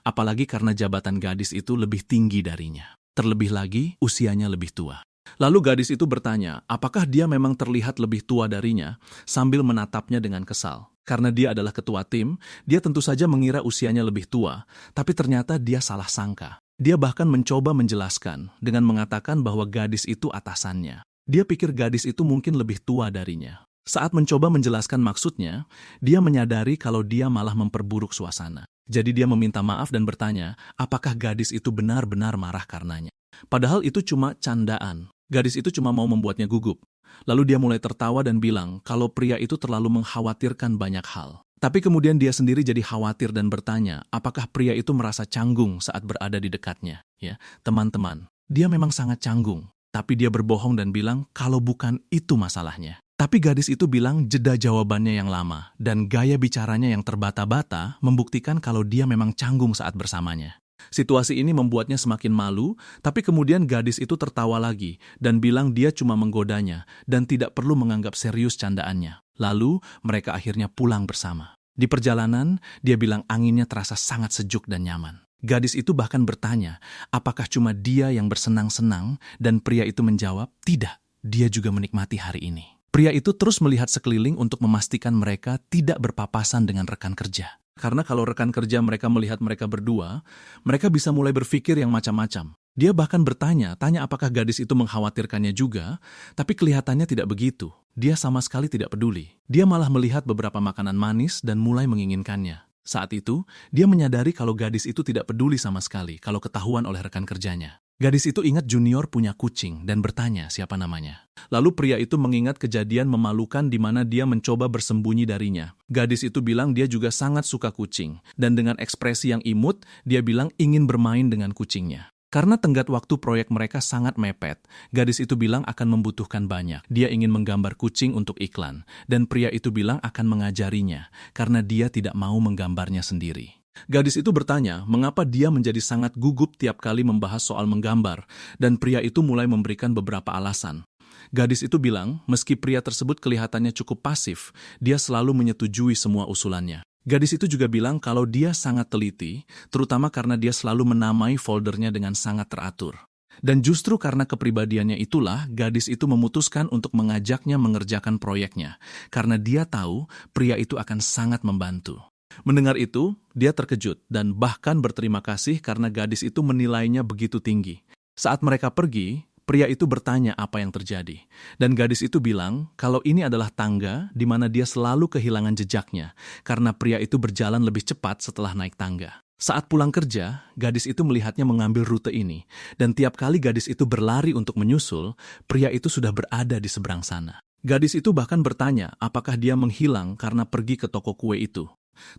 Apalagi karena jabatan gadis itu lebih tinggi darinya. Terlebih lagi, usianya lebih tua. Lalu gadis itu bertanya, apakah dia memang terlihat lebih tua darinya, sambil menatapnya dengan kesal. Karena dia adalah ketua tim, dia tentu saja mengira usianya lebih tua, tapi ternyata dia salah sangka. Dia bahkan mencoba menjelaskan dengan mengatakan bahwa gadis itu atasannya. Dia pikir gadis itu mungkin lebih tua darinya. Saat mencoba menjelaskan maksudnya, dia menyadari kalau dia malah memperburuk suasana. Jadi dia meminta maaf dan bertanya, apakah gadis itu benar-benar marah karenanya. Padahal itu cuma candaan. Gadis itu cuma mau membuatnya gugup. Lalu dia mulai tertawa dan bilang kalau pria itu terlalu mengkhawatirkan banyak hal. Tapi kemudian dia sendiri jadi khawatir dan bertanya, apakah pria itu merasa canggung saat berada di dekatnya? Ya, teman-teman, dia memang sangat canggung. Tapi dia berbohong dan bilang kalau bukan itu masalahnya. Tapi gadis itu bilang jeda jawabannya yang lama, dan gaya bicaranya yang terbata-bata membuktikan kalau dia memang canggung saat bersamanya. Situasi ini membuatnya semakin malu, tapi kemudian gadis itu tertawa lagi dan bilang dia cuma menggodanya dan tidak perlu menganggap serius candaannya. Lalu mereka akhirnya pulang bersama. Di perjalanan, dia bilang anginnya terasa sangat sejuk dan nyaman. Gadis itu bahkan bertanya, apakah cuma dia yang bersenang-senang, dan pria itu menjawab, tidak, dia juga menikmati hari ini. Pria itu terus melihat sekeliling untuk memastikan mereka tidak berpapasan dengan rekan kerja. Karena kalau rekan kerja mereka melihat mereka berdua, mereka bisa mulai berpikir yang macam-macam. Dia bahkan tanya apakah gadis itu mengkhawatirkannya juga, tapi kelihatannya tidak begitu. Dia sama sekali tidak peduli. Dia malah melihat beberapa makanan manis dan mulai menginginkannya. Saat itu, dia menyadari kalau gadis itu tidak peduli sama sekali kalau ketahuan oleh rekan kerjanya. Gadis itu ingat Junior punya kucing dan bertanya siapa namanya. Lalu pria itu mengingat kejadian memalukan di mana dia mencoba bersembunyi darinya. Gadis itu bilang dia juga sangat suka kucing, dan dengan ekspresi yang imut, dia bilang ingin bermain dengan kucingnya. Karena tenggat waktu proyek mereka sangat mepet, gadis itu bilang akan membutuhkan banyak. Dia ingin menggambar kucing untuk iklan, dan pria itu bilang akan mengajarinya, karena dia tidak mau menggambarnya sendiri. Gadis itu bertanya mengapa dia menjadi sangat gugup tiap kali membahas soal menggambar, dan pria itu mulai memberikan beberapa alasan. Gadis itu bilang, meski pria tersebut kelihatannya cukup pasif, dia selalu menyetujui semua usulannya. Gadis itu juga bilang kalau dia sangat teliti, terutama karena dia selalu menamai foldernya dengan sangat teratur. Dan justru karena kepribadiannya itulah, gadis itu memutuskan untuk mengajaknya mengerjakan proyeknya, karena dia tahu pria itu akan sangat membantu. Mendengar itu, dia terkejut dan bahkan berterima kasih karena gadis itu menilainya begitu tinggi. Saat mereka pergi, pria itu bertanya apa yang terjadi. Dan gadis itu bilang kalau ini adalah tangga di mana dia selalu kehilangan jejaknya karena pria itu berjalan lebih cepat setelah naik tangga. Saat pulang kerja, gadis itu melihatnya mengambil rute ini. Dan tiap kali gadis itu berlari untuk menyusul, pria itu sudah berada di seberang sana. Gadis itu bahkan bertanya apakah dia menghilang karena pergi ke toko kue itu.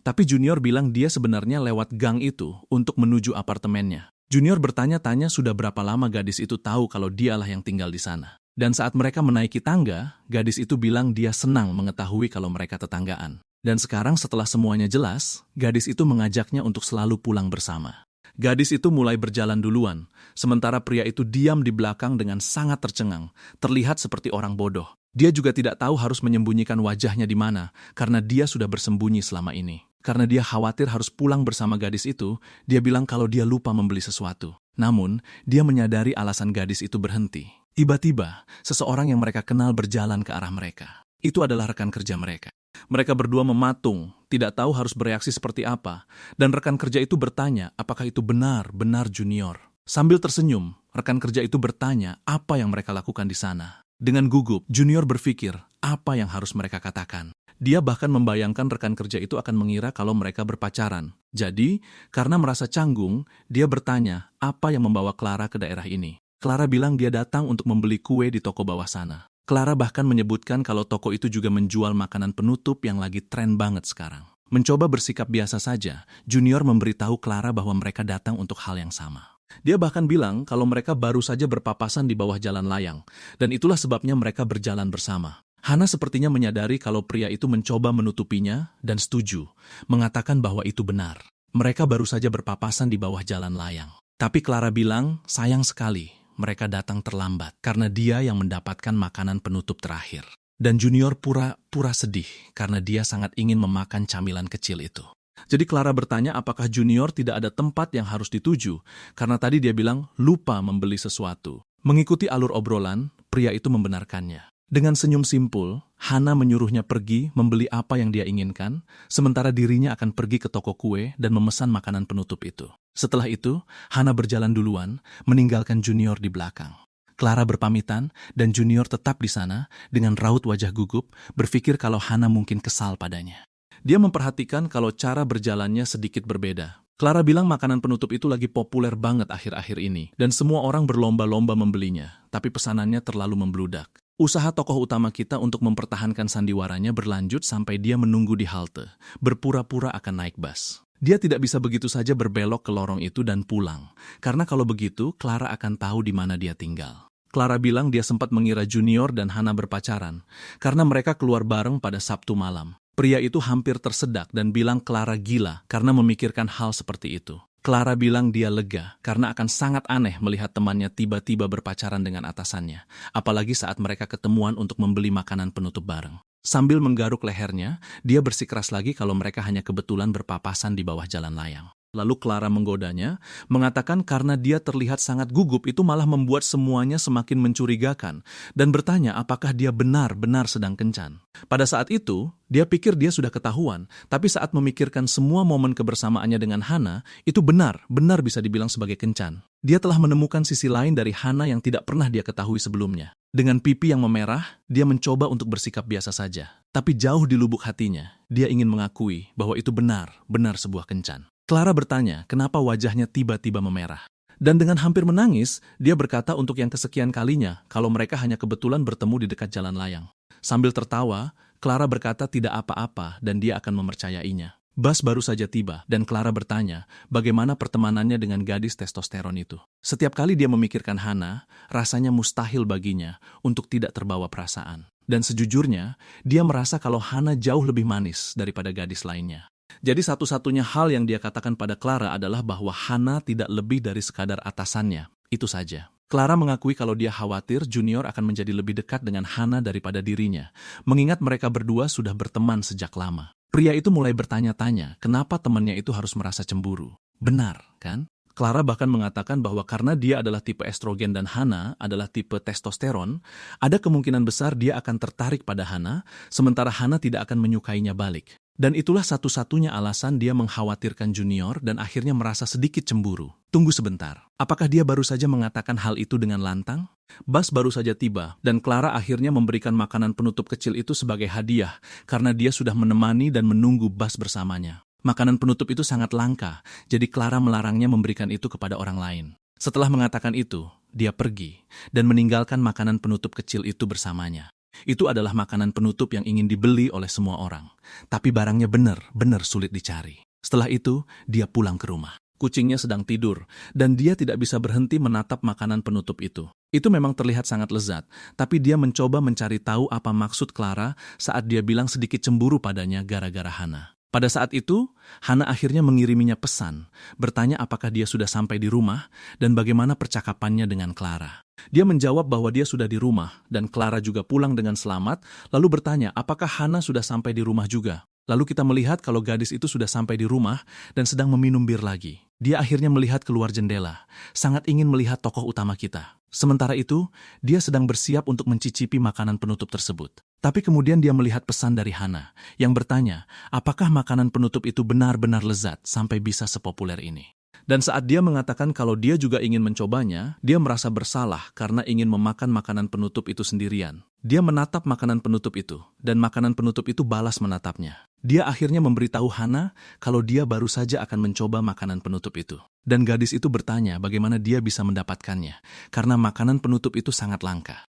Tapi Junior bilang dia sebenarnya lewat gang itu untuk menuju apartemennya. Junior bertanya-tanya sudah berapa lama gadis itu tahu kalau dialah yang tinggal di sana. Dan saat mereka menaiki tangga, gadis itu bilang dia senang mengetahui kalau mereka tetanggaan. Dan sekarang setelah semuanya jelas, gadis itu mengajaknya untuk selalu pulang bersama. Gadis itu mulai berjalan duluan, sementara pria itu diam di belakang dengan sangat tercengang, terlihat seperti orang bodoh. Dia juga tidak tahu harus menyembunyikan wajahnya di mana, karena dia sudah bersembunyi selama ini. Karena dia khawatir harus pulang bersama gadis itu, dia bilang kalau dia lupa membeli sesuatu. Namun, dia menyadari alasan gadis itu berhenti. Tiba-tiba, seseorang yang mereka kenal berjalan ke arah mereka. Itu adalah rekan kerja mereka. Mereka berdua mematung, tidak tahu harus bereaksi seperti apa, dan rekan kerja itu bertanya apakah itu benar-benar Junior. Sambil tersenyum, rekan kerja itu bertanya apa yang mereka lakukan di sana. Dengan gugup, Junior berpikir apa yang harus mereka katakan. Dia bahkan membayangkan rekan kerja itu akan mengira kalau mereka berpacaran. Jadi, karena merasa canggung, dia bertanya apa yang membawa Clara ke daerah ini. Clara bilang dia datang untuk membeli kue di toko bawah sana. Clara bahkan menyebutkan kalau toko itu juga menjual makanan penutup yang lagi tren banget sekarang. Mencoba bersikap biasa saja, Junior memberitahu Clara bahwa mereka datang untuk hal yang sama. Dia bahkan bilang kalau mereka baru saja berpapasan di bawah jalan layang, dan itulah sebabnya mereka berjalan bersama. Hana sepertinya menyadari kalau pria itu mencoba menutupinya dan setuju, mengatakan bahwa itu benar. Mereka baru saja berpapasan di bawah jalan layang. Tapi Clara bilang, sayang sekali, mereka datang terlambat karena dia yang mendapatkan makanan penutup terakhir. Dan Junior pura-pura sedih karena dia sangat ingin memakan camilan kecil itu. Jadi Clara bertanya apakah Junior tidak ada tempat yang harus dituju, karena tadi dia bilang lupa membeli sesuatu. Mengikuti alur obrolan, pria itu membenarkannya. Dengan senyum simpul, Hana menyuruhnya pergi membeli apa yang dia inginkan, sementara dirinya akan pergi ke toko kue dan memesan makanan penutup itu. Setelah itu, Hana berjalan duluan, meninggalkan Junior di belakang. Clara berpamitan, dan Junior tetap di sana dengan raut wajah gugup, berpikir kalau Hana mungkin kesal padanya. Dia memperhatikan kalau cara berjalannya sedikit berbeda. Clara bilang makanan penutup itu lagi populer banget akhir-akhir ini, dan semua orang berlomba-lomba membelinya, tapi pesanannya terlalu membludak. Usaha tokoh utama kita untuk mempertahankan sandiwaranya berlanjut sampai dia menunggu di halte, berpura-pura akan naik bus. Dia tidak bisa begitu saja berbelok ke lorong itu dan pulang, karena kalau begitu, Clara akan tahu di mana dia tinggal. Clara bilang dia sempat mengira Junior dan Hana berpacaran, karena mereka keluar bareng pada Sabtu malam. Pria itu hampir tersedak dan bilang Clara gila karena memikirkan hal seperti itu. Clara bilang dia lega karena akan sangat aneh melihat temannya tiba-tiba berpacaran dengan atasannya, apalagi saat mereka ketemuan untuk membeli makanan penutup bareng. Sambil menggaruk lehernya, dia bersikeras lagi kalau mereka hanya kebetulan berpapasan di bawah jalan layang. Lalu Clara menggodanya, mengatakan karena dia terlihat sangat gugup itu malah membuat semuanya semakin mencurigakan, dan bertanya apakah dia benar-benar sedang kencan. Pada saat itu, dia pikir dia sudah ketahuan, tapi saat memikirkan semua momen kebersamaannya dengan Hana, itu benar-benar bisa dibilang sebagai kencan. Dia telah menemukan sisi lain dari Hana yang tidak pernah dia ketahui sebelumnya. Dengan pipi yang memerah, dia mencoba untuk bersikap biasa saja. Tapi jauh di lubuk hatinya, dia ingin mengakui bahwa itu benar-benar sebuah kencan. Clara bertanya kenapa wajahnya tiba-tiba memerah. Dan dengan hampir menangis, dia berkata untuk yang kesekian kalinya kalau mereka hanya kebetulan bertemu di dekat jalan layang. Sambil tertawa, Clara berkata tidak apa-apa dan dia akan mempercayainya. Bas baru saja tiba dan Clara bertanya bagaimana pertemanannya dengan gadis testosteron itu. Setiap kali dia memikirkan Hana, rasanya mustahil baginya untuk tidak terbawa perasaan. Dan sejujurnya, dia merasa kalau Hana jauh lebih manis daripada gadis lainnya. Jadi satu-satunya hal yang dia katakan pada Clara adalah bahwa Hana tidak lebih dari sekadar atasannya. Itu saja. Clara mengakui kalau dia khawatir Junior akan menjadi lebih dekat dengan Hana daripada dirinya, mengingat mereka berdua sudah berteman sejak lama. Pria itu mulai bertanya-tanya kenapa temannya itu harus merasa cemburu. Benar, kan? Clara bahkan mengatakan bahwa karena dia adalah tipe estrogen dan Hana adalah tipe testosteron, ada kemungkinan besar dia akan tertarik pada Hana, sementara Hana tidak akan menyukainya balik. Dan itulah satu-satunya alasan dia mengkhawatirkan Junior dan akhirnya merasa sedikit cemburu. Tunggu sebentar, apakah dia baru saja mengatakan hal itu dengan lantang? Bas baru saja tiba, dan Clara akhirnya memberikan makanan penutup kecil itu sebagai hadiah karena dia sudah menemani dan menunggu Bas bersamanya. Makanan penutup itu sangat langka, jadi Clara melarangnya memberikan itu kepada orang lain. Setelah mengatakan itu, dia pergi dan meninggalkan makanan penutup kecil itu bersamanya. Itu adalah makanan penutup yang ingin dibeli oleh semua orang. Tapi barangnya benar-benar sulit dicari. Setelah itu, dia pulang ke rumah. Kucingnya sedang tidur, dan dia tidak bisa berhenti menatap makanan penutup itu. Itu memang terlihat sangat lezat, tapi dia mencoba mencari tahu apa maksud Clara saat dia bilang sedikit cemburu padanya gara-gara Hana. Pada saat itu, Hana akhirnya mengiriminya pesan, bertanya apakah dia sudah sampai di rumah dan bagaimana percakapannya dengan Clara. Dia menjawab bahwa dia sudah di rumah dan Clara juga pulang dengan selamat, lalu bertanya apakah Hana sudah sampai di rumah juga. Lalu kita melihat kalau gadis itu sudah sampai di rumah dan sedang meminum bir lagi. Dia akhirnya melihat keluar jendela, sangat ingin melihat tokoh utama kita. Sementara itu, dia sedang bersiap untuk mencicipi makanan penutup tersebut. Tapi kemudian dia melihat pesan dari Hana, yang bertanya, apakah makanan penutup itu benar-benar lezat sampai bisa sepopuler ini? Dan saat dia mengatakan kalau dia juga ingin mencobanya, dia merasa bersalah karena ingin memakan makanan penutup itu sendirian. Dia menatap makanan penutup itu, dan makanan penutup itu balas menatapnya. Dia akhirnya memberitahu Hana kalau dia baru saja akan mencoba makanan penutup itu. Dan gadis itu bertanya bagaimana dia bisa mendapatkannya, karena makanan penutup itu sangat langka.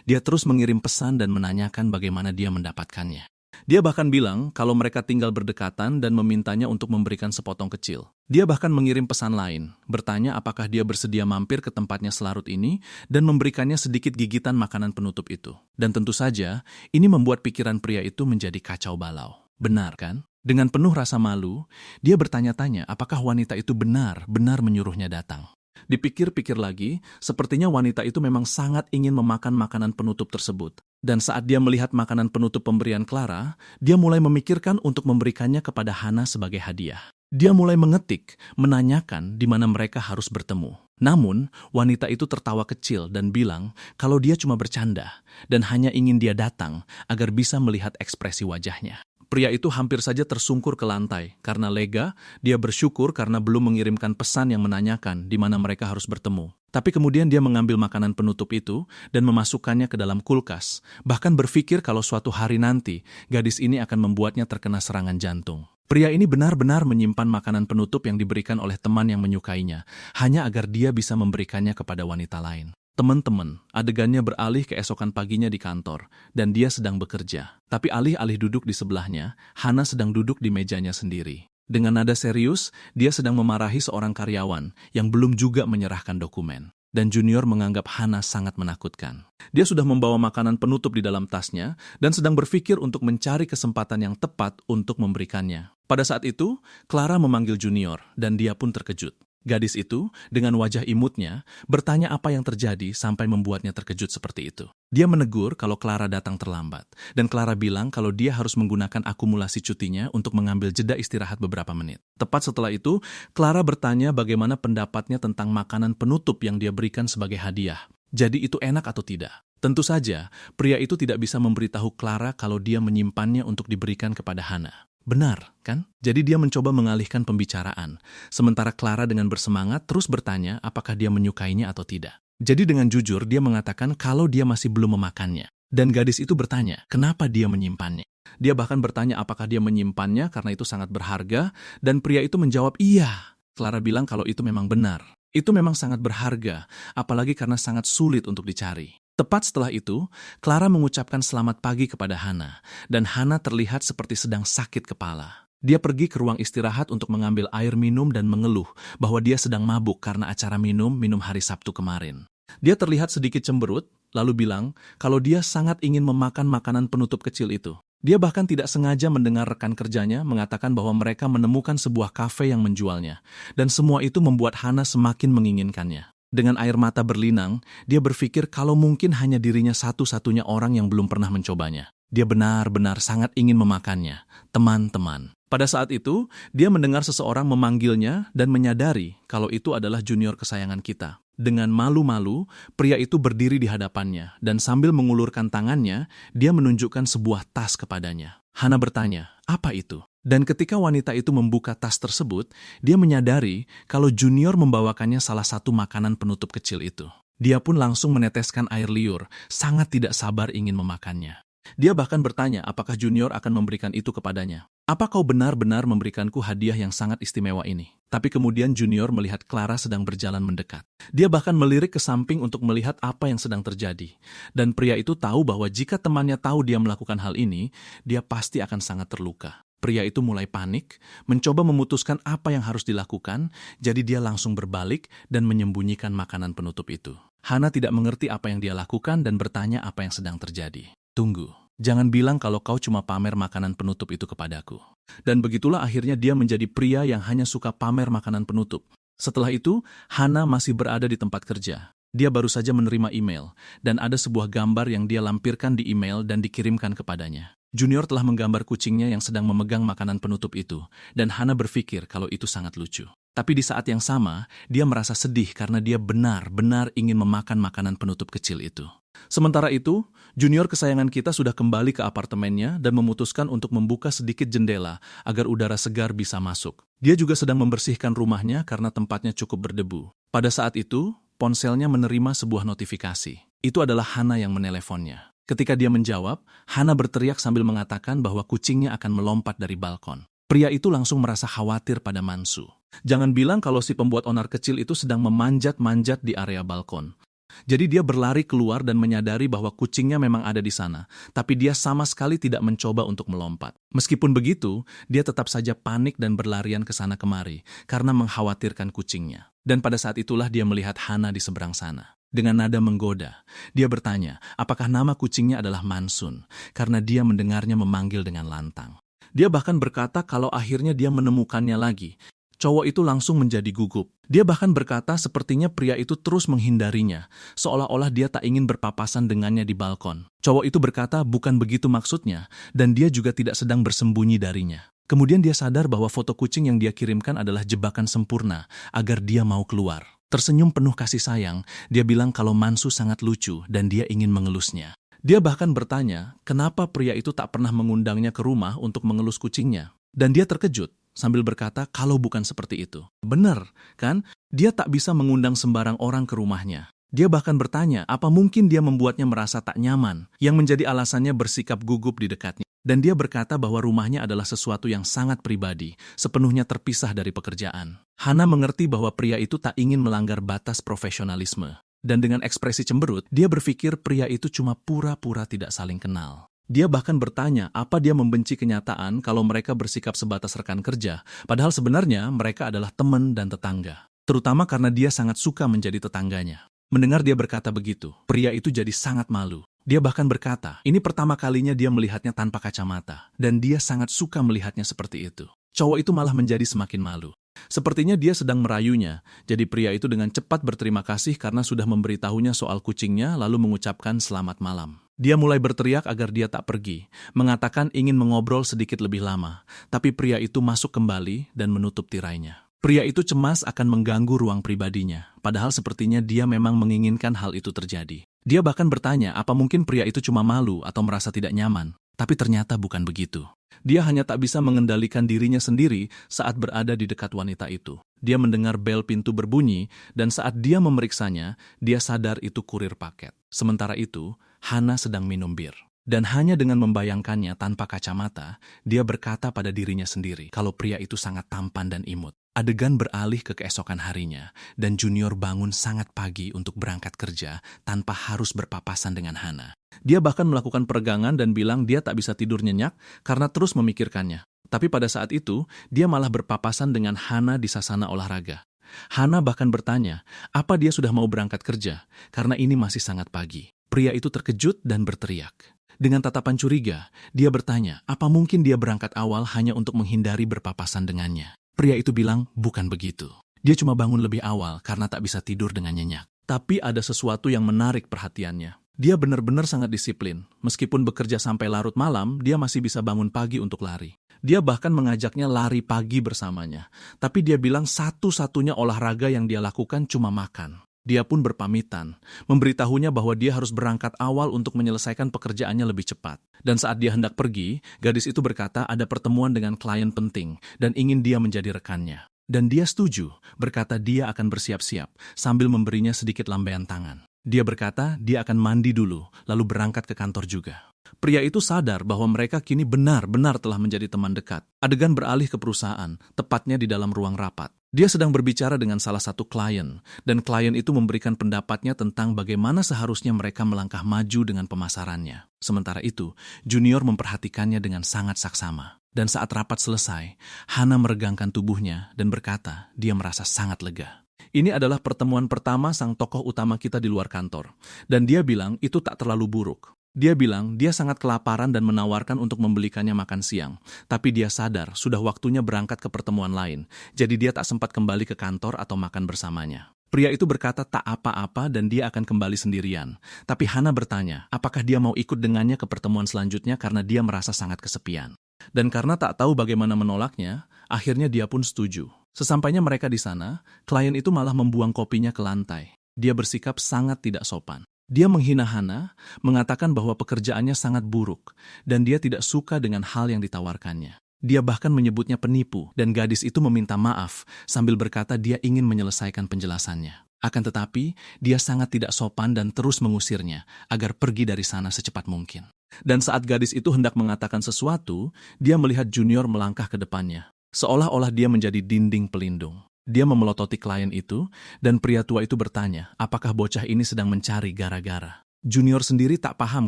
Dia terus mengirim pesan dan menanyakan bagaimana dia mendapatkannya. Dia bahkan bilang kalau mereka tinggal berdekatan dan memintanya untuk memberikan sepotong kecil. Dia bahkan mengirim pesan lain, bertanya apakah dia bersedia mampir ke tempatnya selarut ini dan memberikannya sedikit gigitan makanan penutup itu. Dan tentu saja, ini membuat pikiran pria itu menjadi kacau balau. Benar kan? Dengan penuh rasa malu, dia bertanya-tanya apakah wanita itu benar-benar menyuruhnya datang. Dipikir-pikir lagi, sepertinya wanita itu memang sangat ingin memakan makanan penutup tersebut. Dan saat dia melihat makanan penutup pemberian Clara, dia mulai memikirkan untuk memberikannya kepada Hana sebagai hadiah. Dia mulai mengetik, menanyakan di mana mereka harus bertemu. Namun, wanita itu tertawa kecil dan bilang kalau dia cuma bercanda dan hanya ingin dia datang agar bisa melihat ekspresi wajahnya. Pria itu hampir saja tersungkur ke lantai. Karena lega, dia bersyukur karena belum mengirimkan pesan yang menanyakan di mana mereka harus bertemu. Tapi kemudian dia mengambil makanan penutup itu dan memasukkannya ke dalam kulkas. Bahkan berpikir kalau suatu hari nanti, gadis ini akan membuatnya terkena serangan jantung. Pria ini benar-benar menyimpan makanan penutup yang diberikan oleh teman yang menyukainya, hanya agar dia bisa memberikannya kepada wanita lain. Teman-teman, adegannya beralih keesokan paginya di kantor, dan dia sedang bekerja. Tapi alih-alih duduk di sebelahnya, Hana sedang duduk di mejanya sendiri. Dengan nada serius, dia sedang memarahi seorang karyawan yang belum juga menyerahkan dokumen. Dan Junior menganggap Hana sangat menakutkan. Dia sudah membawa makanan penutup di dalam tasnya dan sedang berpikir untuk mencari kesempatan yang tepat untuk memberikannya. Pada saat itu, Clara memanggil Junior dan dia pun terkejut. Gadis itu, dengan wajah imutnya, bertanya apa yang terjadi sampai membuatnya terkejut seperti itu. Dia menegur kalau Clara datang terlambat, dan Clara bilang kalau dia harus menggunakan akumulasi cutinya untuk mengambil jeda istirahat beberapa menit. Tepat setelah itu, Clara bertanya bagaimana pendapatnya tentang makanan penutup yang dia berikan sebagai hadiah. Jadi itu enak atau tidak? Tentu saja, pria itu tidak bisa memberitahu Clara kalau dia menyimpannya untuk diberikan kepada Hana. Benar, kan? Jadi dia mencoba mengalihkan pembicaraan, sementara Clara dengan bersemangat terus bertanya apakah dia menyukainya atau tidak. Jadi dengan jujur dia mengatakan kalau dia masih belum memakannya. Dan gadis itu bertanya, kenapa dia menyimpannya? Dia bahkan bertanya apakah dia menyimpannya karena itu sangat berharga, dan pria itu menjawab iya. Clara bilang kalau itu memang benar. Itu memang sangat berharga, apalagi karena sangat sulit untuk dicari. Tepat setelah itu, Clara mengucapkan selamat pagi kepada Hana, dan Hana terlihat seperti sedang sakit kepala. Dia pergi ke ruang istirahat untuk mengambil air minum dan mengeluh bahwa dia sedang mabuk karena acara minum hari Sabtu kemarin. Dia terlihat sedikit cemberut, lalu bilang kalau dia sangat ingin memakan makanan penutup kecil itu. Dia bahkan tidak sengaja mendengar rekan kerjanya mengatakan bahwa mereka menemukan sebuah kafe yang menjualnya, dan semua itu membuat Hana semakin menginginkannya. Dengan air mata berlinang, dia berpikir kalau mungkin hanya dirinya satu-satunya orang yang belum pernah mencobanya. Dia benar-benar sangat ingin memakannya. Teman-teman. Pada saat itu, dia mendengar seseorang memanggilnya dan menyadari kalau itu adalah Junior kesayangan kita. Dengan malu-malu, pria itu berdiri di hadapannya dan sambil mengulurkan tangannya, dia menunjukkan sebuah tas kepadanya. Hana bertanya, apa itu? Dan ketika wanita itu membuka tas tersebut, dia menyadari kalau Junior membawakannya salah satu makanan penutup kecil itu. Dia pun langsung meneteskan air liur, sangat tidak sabar ingin memakannya. Dia bahkan bertanya apakah Junior akan memberikan itu kepadanya. Apa kau benar-benar memberikanku hadiah yang sangat istimewa ini? Tapi kemudian Junior melihat Clara sedang berjalan mendekat. Dia bahkan melirik ke samping untuk melihat apa yang sedang terjadi. Dan pria itu tahu bahwa jika temannya tahu dia melakukan hal ini, dia pasti akan sangat terluka. Pria itu mulai panik, mencoba memutuskan apa yang harus dilakukan, jadi dia langsung berbalik dan menyembunyikan makanan penutup itu. Hana tidak mengerti apa yang dia lakukan dan bertanya apa yang sedang terjadi. Tunggu, jangan bilang kalau kau cuma pamer makanan penutup itu kepadaku. Dan begitulah akhirnya dia menjadi pria yang hanya suka pamer makanan penutup. Setelah itu, Hana masih berada di tempat kerja. Dia baru saja menerima email, dan ada sebuah gambar yang dia lampirkan di email dan dikirimkan kepadanya. Junior telah menggambar kucingnya yang sedang memegang makanan penutup itu, dan Hana berpikir kalau itu sangat lucu. Tapi di saat yang sama, dia merasa sedih karena dia benar-benar ingin memakan makanan penutup kecil itu. Sementara itu, Junior kesayangan kita sudah kembali ke apartemennya dan memutuskan untuk membuka sedikit jendela agar udara segar bisa masuk. Dia juga sedang membersihkan rumahnya karena tempatnya cukup berdebu. Pada saat itu, ponselnya menerima sebuah notifikasi. Itu adalah Hana yang meneleponnya. Ketika dia menjawab, Hana berteriak sambil mengatakan bahwa kucingnya akan melompat dari balkon. Pria itu langsung merasa khawatir pada Mansu. Jangan bilang kalau si pembuat onar kecil itu sedang memanjat-manjat di area balkon. Jadi dia berlari keluar dan menyadari bahwa kucingnya memang ada di sana, tapi dia sama sekali tidak mencoba untuk melompat. Meskipun begitu, dia tetap saja panik dan berlarian ke sana kemari karena mengkhawatirkan kucingnya. Dan pada saat itulah dia melihat Hana di seberang sana. Dengan nada menggoda, dia bertanya apakah nama kucingnya adalah Mansun, karena dia mendengarnya memanggil dengan lantang. Dia bahkan berkata kalau akhirnya dia menemukannya lagi. Cowok itu langsung menjadi gugup. Dia bahkan berkata sepertinya pria itu terus menghindarinya, seolah-olah dia tak ingin berpapasan dengannya di balkon. Cowok itu berkata bukan begitu maksudnya, dan dia juga tidak sedang bersembunyi darinya. Kemudian dia sadar bahwa foto kucing yang dia kirimkan adalah jebakan sempurna agar dia mau keluar. Tersenyum penuh kasih sayang, dia bilang kalau Mansu sangat lucu dan dia ingin mengelusnya. Dia bahkan bertanya, kenapa pria itu tak pernah mengundangnya ke rumah untuk mengelus kucingnya. Dan dia terkejut sambil berkata, kalau bukan seperti itu. Benar, kan? Dia tak bisa mengundang sembarang orang ke rumahnya. Dia bahkan bertanya, apa mungkin dia membuatnya merasa tak nyaman, yang menjadi alasannya bersikap gugup di dekatnya. Dan dia berkata bahwa rumahnya adalah sesuatu yang sangat pribadi, sepenuhnya terpisah dari pekerjaan. Hana mengerti bahwa pria itu tak ingin melanggar batas profesionalisme. Dan dengan ekspresi cemberut, dia berpikir pria itu cuma pura-pura tidak saling kenal. Dia bahkan bertanya apa dia membenci kenyataan kalau mereka bersikap sebatas rekan kerja, padahal sebenarnya mereka adalah teman dan tetangga. Terutama karena dia sangat suka menjadi tetangganya. Mendengar dia berkata begitu, pria itu jadi sangat malu. Dia bahkan berkata, ini pertama kalinya dia melihatnya tanpa kacamata, dan dia sangat suka melihatnya seperti itu. Cowok itu malah menjadi semakin malu. Sepertinya dia sedang merayunya, jadi pria itu dengan cepat berterima kasih karena sudah memberitahunya soal kucingnya lalu mengucapkan selamat malam. Dia mulai berteriak agar dia tak pergi, mengatakan ingin mengobrol sedikit lebih lama, tapi pria itu masuk kembali dan menutup tirainya. Pria itu cemas akan mengganggu ruang pribadinya, padahal sepertinya dia memang menginginkan hal itu terjadi. Dia bahkan bertanya apa mungkin pria itu cuma malu atau merasa tidak nyaman, tapi ternyata bukan begitu. Dia hanya tak bisa mengendalikan dirinya sendiri saat berada di dekat wanita itu. Dia mendengar bel pintu berbunyi, dan saat dia memeriksanya, dia sadar itu kurir paket. Sementara itu, Hana sedang minum bir. Dan hanya dengan membayangkannya tanpa kacamata, dia berkata pada dirinya sendiri kalau pria itu sangat tampan dan imut. Adegan beralih ke keesokan harinya, dan Junior bangun sangat pagi untuk berangkat kerja tanpa harus berpapasan dengan Hana. Dia bahkan melakukan peregangan dan bilang dia tak bisa tidur nyenyak karena terus memikirkannya. Tapi pada saat itu, dia malah berpapasan dengan Hana di sasana olahraga. Hana bahkan bertanya, apa dia sudah mau berangkat kerja, karena ini masih sangat pagi. Pria itu terkejut dan berteriak. Dengan tatapan curiga, dia bertanya, apa mungkin dia berangkat awal hanya untuk menghindari berpapasan dengannya. Pria itu bilang, bukan begitu. Dia cuma bangun lebih awal karena tak bisa tidur dengan nyenyak. Tapi ada sesuatu yang menarik perhatiannya. Dia benar-benar sangat disiplin. Meskipun bekerja sampai larut malam, dia masih bisa bangun pagi untuk lari. Dia bahkan mengajaknya lari pagi bersamanya. Tapi dia bilang satu-satunya olahraga yang dia lakukan cuma makan. Dia pun berpamitan, memberitahunya bahwa dia harus berangkat awal untuk menyelesaikan pekerjaannya lebih cepat. Dan saat dia hendak pergi, gadis itu berkata ada pertemuan dengan klien penting dan ingin dia menjadi rekannya. Dan dia setuju, berkata dia akan bersiap-siap sambil memberinya sedikit lambaian tangan. Dia berkata dia akan mandi dulu, lalu berangkat ke kantor juga. Pria itu sadar bahwa mereka kini benar-benar telah menjadi teman dekat. Adegan beralih ke perusahaan, tepatnya di dalam ruang rapat. Dia sedang berbicara dengan salah satu klien, dan klien itu memberikan pendapatnya tentang bagaimana seharusnya mereka melangkah maju dengan pemasarannya. Sementara itu, Junior memperhatikannya dengan sangat saksama. Dan saat rapat selesai, Hana meregangkan tubuhnya dan berkata dia merasa sangat lega. Ini adalah pertemuan pertama sang tokoh utama kita di luar kantor, dan dia bilang itu tak terlalu buruk. Dia bilang dia sangat kelaparan dan menawarkan untuk membelikannya makan siang. Tapi dia sadar sudah waktunya berangkat ke pertemuan lain. Jadi dia tak sempat kembali ke kantor atau makan bersamanya. Pria itu berkata tak apa-apa dan dia akan kembali sendirian. Tapi Hana bertanya apakah dia mau ikut dengannya ke pertemuan selanjutnya karena dia merasa sangat kesepian. Dan karena tak tahu bagaimana menolaknya, akhirnya dia pun setuju. Sesampainya mereka di sana, klien itu malah membuang kopinya ke lantai. Dia bersikap sangat tidak sopan. Dia menghina Hana, mengatakan bahwa pekerjaannya sangat buruk, dan dia tidak suka dengan hal yang ditawarkannya. Dia bahkan menyebutnya penipu, dan gadis itu meminta maaf sambil berkata dia ingin menyelesaikan penjelasannya. Akan tetapi, dia sangat tidak sopan dan terus mengusirnya agar pergi dari sana secepat mungkin. Dan saat gadis itu hendak mengatakan sesuatu, dia melihat Junior melangkah ke depannya, seolah-olah dia menjadi dinding pelindung. Dia memelototi klien itu, dan pria tua itu bertanya, apakah bocah ini sedang mencari gara-gara. Junior sendiri tak paham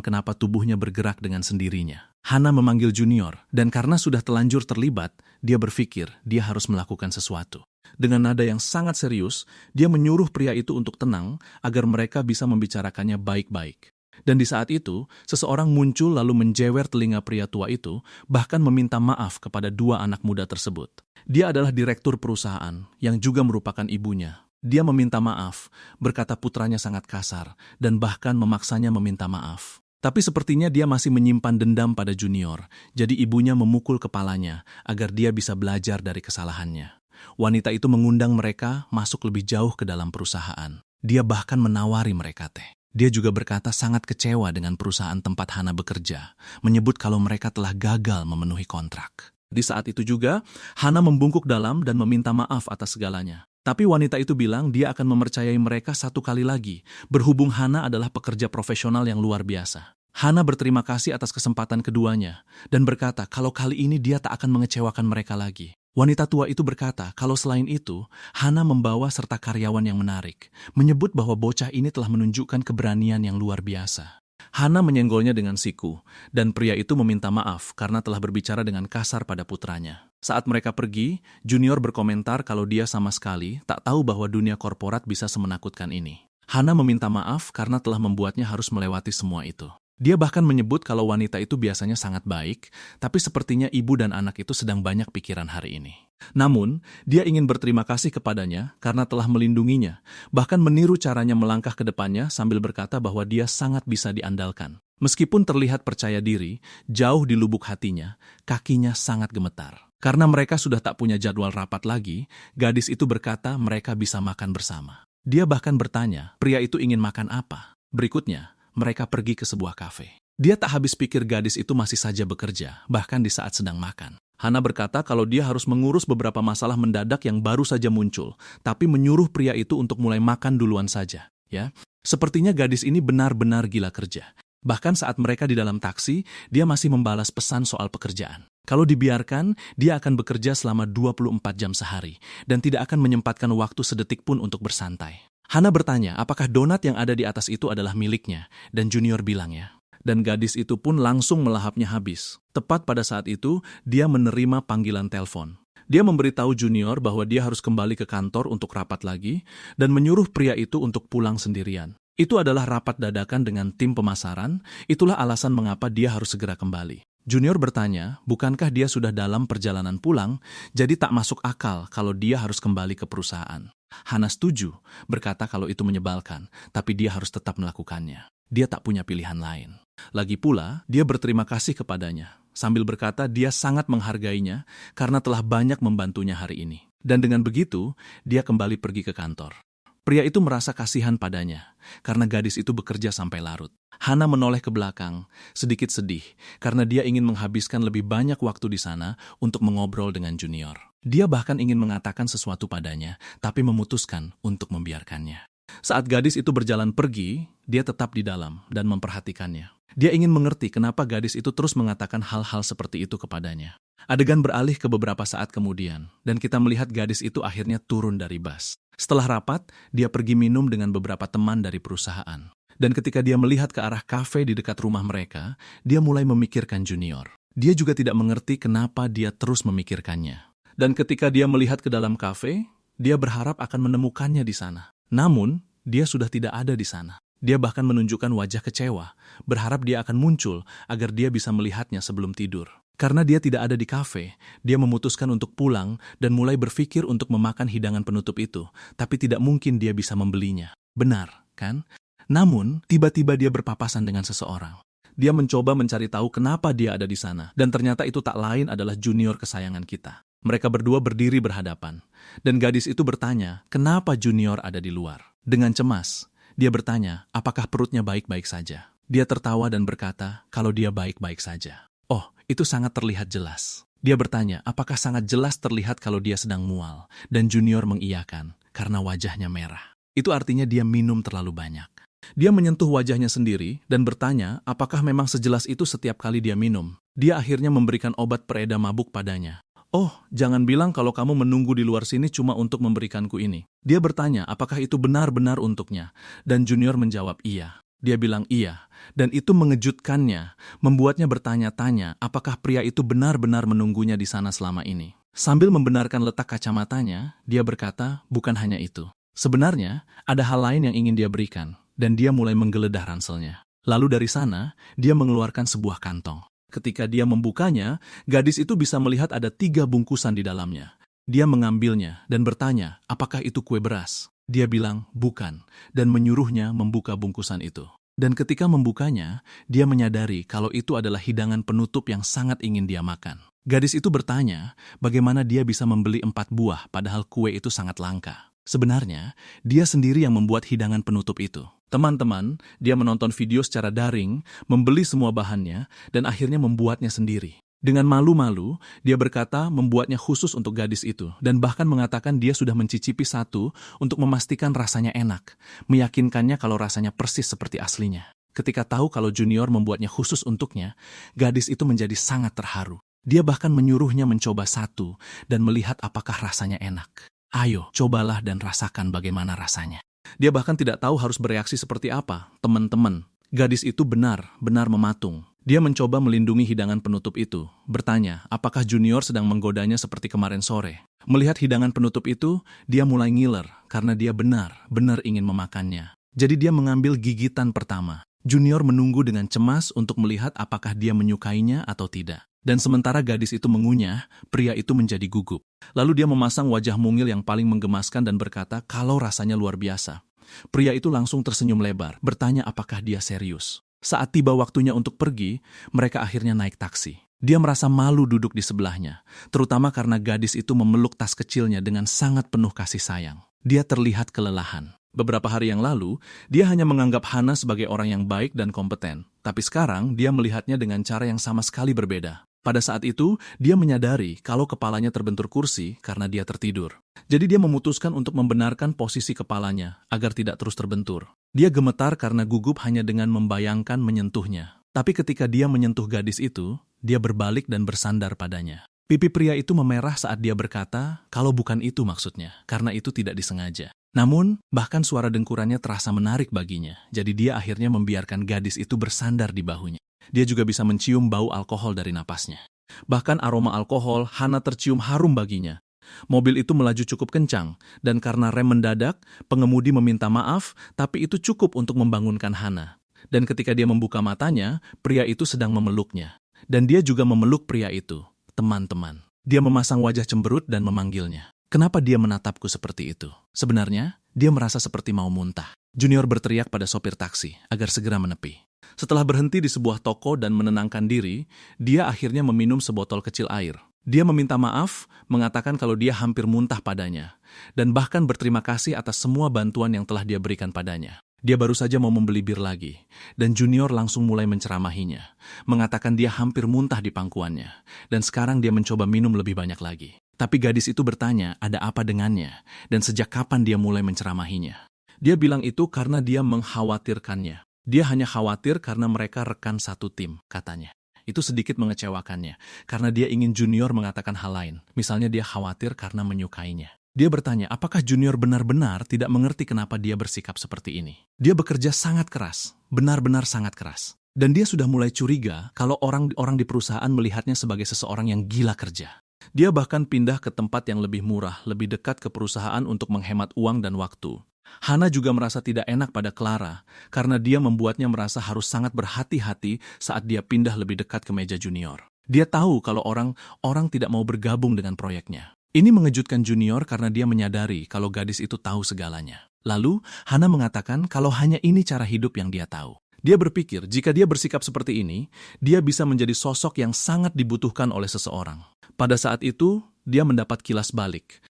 kenapa tubuhnya bergerak dengan sendirinya. Hana memanggil Junior, dan karena sudah telanjur terlibat, dia berpikir dia harus melakukan sesuatu. Dengan nada yang sangat serius, dia menyuruh pria itu untuk tenang agar mereka bisa membicarakannya baik-baik. Dan di saat itu, seseorang muncul lalu menjewer telinga pria tua itu, bahkan meminta maaf kepada dua anak muda tersebut. Dia adalah direktur perusahaan, yang juga merupakan ibunya. Dia meminta maaf, berkata putranya sangat kasar, dan bahkan memaksanya meminta maaf. Tapi sepertinya dia masih menyimpan dendam pada Junior, jadi ibunya memukul kepalanya agar dia bisa belajar dari kesalahannya. Wanita itu mengundang mereka masuk lebih jauh ke dalam perusahaan. Dia bahkan menawari mereka teh. Dia juga berkata sangat kecewa dengan perusahaan tempat Hana bekerja, menyebut kalau mereka telah gagal memenuhi kontrak. Di saat itu juga, Hana membungkuk dalam dan meminta maaf atas segalanya. Tapi wanita itu bilang dia akan mempercayai mereka satu kali lagi, berhubung Hana adalah pekerja profesional yang luar biasa. Hana berterima kasih atas kesempatan keduanya, dan berkata kalau kali ini dia tak akan mengecewakan mereka lagi. Wanita tua itu berkata kalau selain itu, Hana membawa serta karyawan yang menarik, menyebut bahwa bocah ini telah menunjukkan keberanian yang luar biasa. Hana menyenggolnya dengan siku, dan pria itu meminta maaf karena telah berbicara dengan kasar pada putranya. Saat mereka pergi, Junior berkomentar kalau dia sama sekali tak tahu bahwa dunia korporat bisa semenakutkan ini. Hana meminta maaf karena telah membuatnya harus melewati semua itu. Dia bahkan menyebut kalau wanita itu biasanya sangat baik, tapi sepertinya ibu dan anak itu sedang banyak pikiran hari ini. Namun, dia ingin berterima kasih kepadanya karena telah melindunginya, bahkan meniru caranya melangkah ke depannya sambil berkata bahwa dia sangat bisa diandalkan. Meskipun terlihat percaya diri, jauh di lubuk hatinya, kakinya sangat gemetar. Karena mereka sudah tak punya jadwal rapat lagi, gadis itu berkata mereka bisa makan bersama. Dia bahkan bertanya, pria itu ingin makan apa? Berikutnya, mereka pergi ke sebuah kafe. Dia tak habis pikir gadis itu masih saja bekerja, bahkan di saat sedang makan. Hana berkata kalau dia harus mengurus beberapa masalah mendadak yang baru saja muncul, tapi menyuruh pria itu untuk mulai makan duluan saja. Ya, sepertinya gadis ini benar-benar gila kerja. Bahkan saat mereka di dalam taksi, dia masih membalas pesan soal pekerjaan. Kalau dibiarkan, dia akan bekerja selama 24 jam sehari, dan tidak akan menyempatkan waktu sedetik pun untuk bersantai. Hana bertanya apakah donat yang ada di atas itu adalah miliknya, dan Junior bilang ya. Dan gadis itu pun langsung melahapnya habis. Tepat pada saat itu, dia menerima panggilan telepon. Dia memberitahu Junior bahwa dia harus kembali ke kantor untuk rapat lagi, dan menyuruh pria itu untuk pulang sendirian. Itu adalah rapat dadakan dengan tim pemasaran, itulah alasan mengapa dia harus segera kembali. Junior bertanya, bukankah dia sudah dalam perjalanan pulang, jadi tak masuk akal kalau dia harus kembali ke perusahaan. Hana setuju, berkata kalau itu menyebalkan, tapi dia harus tetap melakukannya. Dia tak punya pilihan lain. Lagi pula, dia berterima kasih kepadanya, sambil berkata dia sangat menghargainya karena telah banyak membantunya hari ini. Dan dengan begitu, dia kembali pergi ke kantor. Pria itu merasa kasihan padanya, karena gadis itu bekerja sampai larut. Hana menoleh ke belakang, sedikit sedih, karena dia ingin menghabiskan lebih banyak waktu di sana untuk mengobrol dengan Junior. Dia bahkan ingin mengatakan sesuatu padanya, tapi memutuskan untuk membiarkannya. Saat gadis itu berjalan pergi, dia tetap di dalam dan memperhatikannya. Dia ingin mengerti kenapa gadis itu terus mengatakan hal-hal seperti itu kepadanya. Adegan beralih ke beberapa saat kemudian, dan kita melihat gadis itu akhirnya turun dari bus. Setelah rapat, dia pergi minum dengan beberapa teman dari perusahaan. Dan ketika dia melihat ke arah kafe di dekat rumah mereka, dia mulai memikirkan Junior. Dia juga tidak mengerti kenapa dia terus memikirkannya. Dan ketika dia melihat ke dalam kafe, dia berharap akan menemukannya di sana. Namun, dia sudah tidak ada di sana. Dia bahkan menunjukkan wajah kecewa, berharap dia akan muncul agar dia bisa melihatnya sebelum tidur. Karena dia tidak ada di kafe, dia memutuskan untuk pulang dan mulai berpikir untuk memakan hidangan penutup itu, tapi tidak mungkin dia bisa membelinya. Benar, kan? Namun, tiba-tiba dia berpapasan dengan seseorang. Dia mencoba mencari tahu kenapa dia ada di sana, dan ternyata itu tak lain adalah Junior kesayangan kita. Mereka berdua berdiri berhadapan, dan gadis itu bertanya, kenapa Junior ada di luar? Dengan cemas, dia bertanya, apakah perutnya baik-baik saja? Dia tertawa dan berkata, kalau dia baik-baik saja. Oh, itu sangat terlihat jelas. Dia bertanya, apakah sangat jelas terlihat kalau dia sedang mual? Dan Junior mengiyakan, karena wajahnya merah. Itu artinya dia minum terlalu banyak. Dia menyentuh wajahnya sendiri dan bertanya, apakah memang sejelas itu setiap kali dia minum? Dia akhirnya memberikan obat pereda mabuk padanya. Oh, jangan bilang kalau kamu menunggu di luar sini cuma untuk memberikanku ini. Dia bertanya, apakah itu benar-benar untuknya? Dan Junior menjawab, iya. Dia bilang iya, dan itu mengejutkannya, membuatnya bertanya-tanya apakah pria itu benar-benar menunggunya di sana selama ini. Sambil membenarkan letak kacamatanya, dia berkata, bukan hanya itu. Sebenarnya, ada hal lain yang ingin dia berikan, dan dia mulai menggeledah ranselnya. Lalu dari sana, dia mengeluarkan sebuah kantong. Ketika dia membukanya, gadis itu bisa melihat ada 3 bungkusan di dalamnya. Dia mengambilnya dan bertanya, apakah itu kue beras? Dia bilang, bukan, dan menyuruhnya membuka bungkusan itu. Dan ketika membukanya, dia menyadari kalau itu adalah hidangan penutup yang sangat ingin dia makan. Gadis itu bertanya, bagaimana dia bisa membeli 4 buah padahal kue itu sangat langka. Sebenarnya, dia sendiri yang membuat hidangan penutup itu. Teman-teman, dia menonton video secara daring, membeli semua bahannya, dan akhirnya membuatnya sendiri. Dengan malu-malu, dia berkata membuatnya khusus untuk gadis itu, dan bahkan mengatakan dia sudah mencicipi satu untuk memastikan rasanya enak, meyakinkannya kalau rasanya persis seperti aslinya. Ketika tahu kalau Junior membuatnya khusus untuknya, gadis itu menjadi sangat terharu. Dia bahkan menyuruhnya mencoba satu dan melihat apakah rasanya enak. Ayo, cobalah dan rasakan bagaimana rasanya. Dia bahkan tidak tahu harus bereaksi seperti apa. Teman-teman, gadis itu benar-benar mematung. Dia mencoba melindungi hidangan penutup itu, bertanya apakah Junior sedang menggodanya seperti kemarin sore. Melihat hidangan penutup itu, dia mulai ngiler karena dia benar-benar ingin memakannya. Jadi dia mengambil gigitan pertama. Junior menunggu dengan cemas untuk melihat apakah dia menyukainya atau tidak. Dan sementara gadis itu mengunyah, pria itu menjadi gugup. Lalu dia memasang wajah mungil yang paling menggemaskan dan berkata kalau rasanya luar biasa. Pria itu langsung tersenyum lebar, bertanya apakah dia serius. Saat tiba waktunya untuk pergi, mereka akhirnya naik taksi. Dia merasa malu duduk di sebelahnya, terutama karena gadis itu memeluk tas kecilnya dengan sangat penuh kasih sayang. Dia terlihat kelelahan. Beberapa hari yang lalu, dia hanya menganggap Hana sebagai orang yang baik dan kompeten. Tapi sekarang, dia melihatnya dengan cara yang sama sekali berbeda. Pada saat itu, dia menyadari kalau kepalanya terbentur kursi karena dia tertidur. Jadi dia memutuskan untuk membenarkan posisi kepalanya agar tidak terus terbentur. Dia gemetar karena gugup hanya dengan membayangkan menyentuhnya. Tapi ketika dia menyentuh gadis itu, dia berbalik dan bersandar padanya. Pipi pria itu memerah saat dia berkata, kalau bukan itu maksudnya, karena itu tidak disengaja. Namun, bahkan suara dengkurannya terasa menarik baginya, jadi dia akhirnya membiarkan gadis itu bersandar di bahunya. Dia juga bisa mencium bau alkohol dari napasnya. Bahkan aroma alkohol, Hana tercium harum baginya. Mobil itu melaju cukup kencang, dan karena rem mendadak, pengemudi meminta maaf, tapi itu cukup untuk membangunkan Hana. Dan ketika dia membuka matanya, pria itu sedang memeluknya. Dan dia juga memeluk pria itu. Teman-teman, dia memasang wajah cemberut dan memanggilnya. Kenapa dia menatapku seperti itu? Sebenarnya, dia merasa seperti mau muntah. Junior berteriak pada sopir taksi agar segera menepi. Setelah berhenti di sebuah toko dan menenangkan diri, dia akhirnya meminum sebotol kecil air. Dia meminta maaf, mengatakan kalau dia hampir muntah padanya, dan bahkan berterima kasih atas semua bantuan yang telah dia berikan padanya. Dia baru saja mau membeli bir lagi, dan Junior langsung mulai menceramahinya, mengatakan dia hampir muntah di pangkuannya, dan sekarang dia mencoba minum lebih banyak lagi. Tapi gadis itu bertanya ada apa dengannya, dan sejak kapan dia mulai menceramahinya. Dia bilang itu karena dia mengkhawatirkannya. Dia hanya khawatir karena mereka rekan satu tim, katanya. Itu sedikit mengecewakannya, karena dia ingin Junior mengatakan hal lain. Misalnya dia khawatir karena menyukainya. Dia bertanya, apakah Junior benar-benar tidak mengerti kenapa dia bersikap seperti ini? Dia bekerja sangat keras, benar-benar sangat keras. Dan dia sudah mulai curiga kalau orang di perusahaan melihatnya sebagai seseorang yang gila kerja. Dia bahkan pindah ke tempat yang lebih murah, lebih dekat ke perusahaan untuk menghemat uang dan waktu. Hana juga merasa tidak enak pada Clara karena dia membuatnya merasa harus sangat berhati-hati saat dia pindah lebih dekat ke meja Junior. Dia tahu kalau orang tidak mau bergabung dengan proyeknya. Ini mengejutkan Junior karena dia menyadari kalau gadis itu tahu segalanya. Lalu, Hana mengatakan kalau hanya ini cara hidup yang dia tahu. Dia berpikir jika dia bersikap seperti ini, dia bisa menjadi sosok yang sangat dibutuhkan oleh seseorang. Pada saat itu, dia mendapat kilas balik.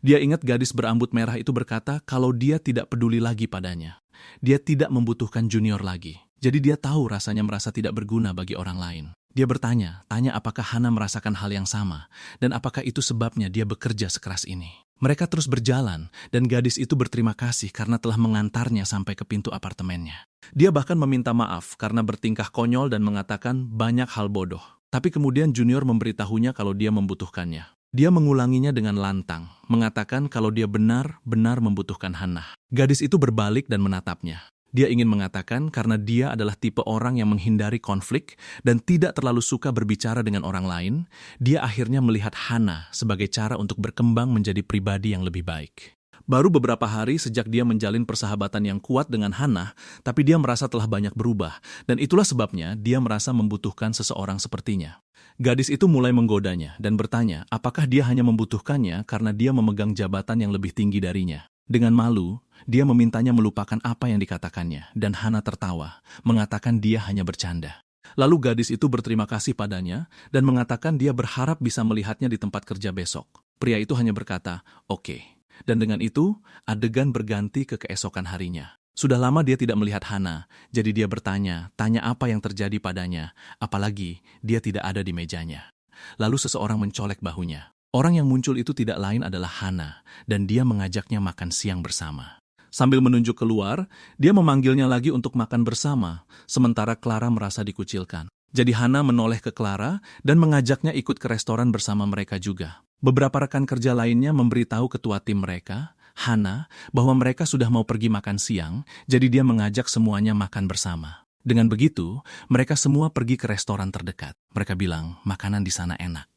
Dia ingat gadis berambut merah itu berkata kalau dia tidak peduli lagi padanya. Dia tidak membutuhkan Junior lagi. Jadi dia tahu rasanya merasa tidak berguna bagi orang lain. Dia tanya apakah Hana merasakan hal yang sama, dan apakah itu sebabnya dia bekerja sekeras ini. Mereka terus berjalan, dan gadis itu berterima kasih karena telah mengantarnya sampai ke pintu apartemennya. Dia bahkan meminta maaf karena bertingkah konyol dan mengatakan banyak hal bodoh. Tapi kemudian Junior memberitahunya kalau dia membutuhkannya. Dia mengulanginya dengan lantang, mengatakan kalau dia benar-benar membutuhkan Hana. Gadis itu berbalik dan menatapnya. Dia ingin mengatakan karena dia adalah tipe orang yang menghindari konflik dan tidak terlalu suka berbicara dengan orang lain, dia akhirnya melihat Hana sebagai cara untuk berkembang menjadi pribadi yang lebih baik. Baru beberapa hari sejak dia menjalin persahabatan yang kuat dengan Hana, tapi dia merasa telah banyak berubah, dan itulah sebabnya dia merasa membutuhkan seseorang sepertinya. Gadis itu mulai menggodanya dan bertanya apakah dia hanya membutuhkannya karena dia memegang jabatan yang lebih tinggi darinya. Dengan malu, dia memintanya melupakan apa yang dikatakannya, dan Hana tertawa, mengatakan dia hanya bercanda. Lalu gadis itu berterima kasih padanya, dan mengatakan dia berharap bisa melihatnya di tempat kerja besok. Pria itu hanya berkata, "Oke." Dan dengan itu, adegan berganti ke keesokan harinya. Sudah lama dia tidak melihat Hana, jadi dia tanya apa yang terjadi padanya, apalagi dia tidak ada di mejanya. Lalu seseorang mencolek bahunya. Orang yang muncul itu tidak lain adalah Hana, dan dia mengajaknya makan siang bersama. Sambil menunjuk keluar, dia memanggilnya lagi untuk makan bersama, sementara Clara merasa dikucilkan. Jadi Hana menoleh ke Clara dan mengajaknya ikut ke restoran bersama mereka juga. Beberapa rekan kerja lainnya memberitahu ketua tim mereka, Hana, bahwa mereka sudah mau pergi makan siang, jadi dia mengajak semuanya makan bersama. Dengan begitu, mereka semua pergi ke restoran terdekat. Mereka bilang, makanan di sana enak.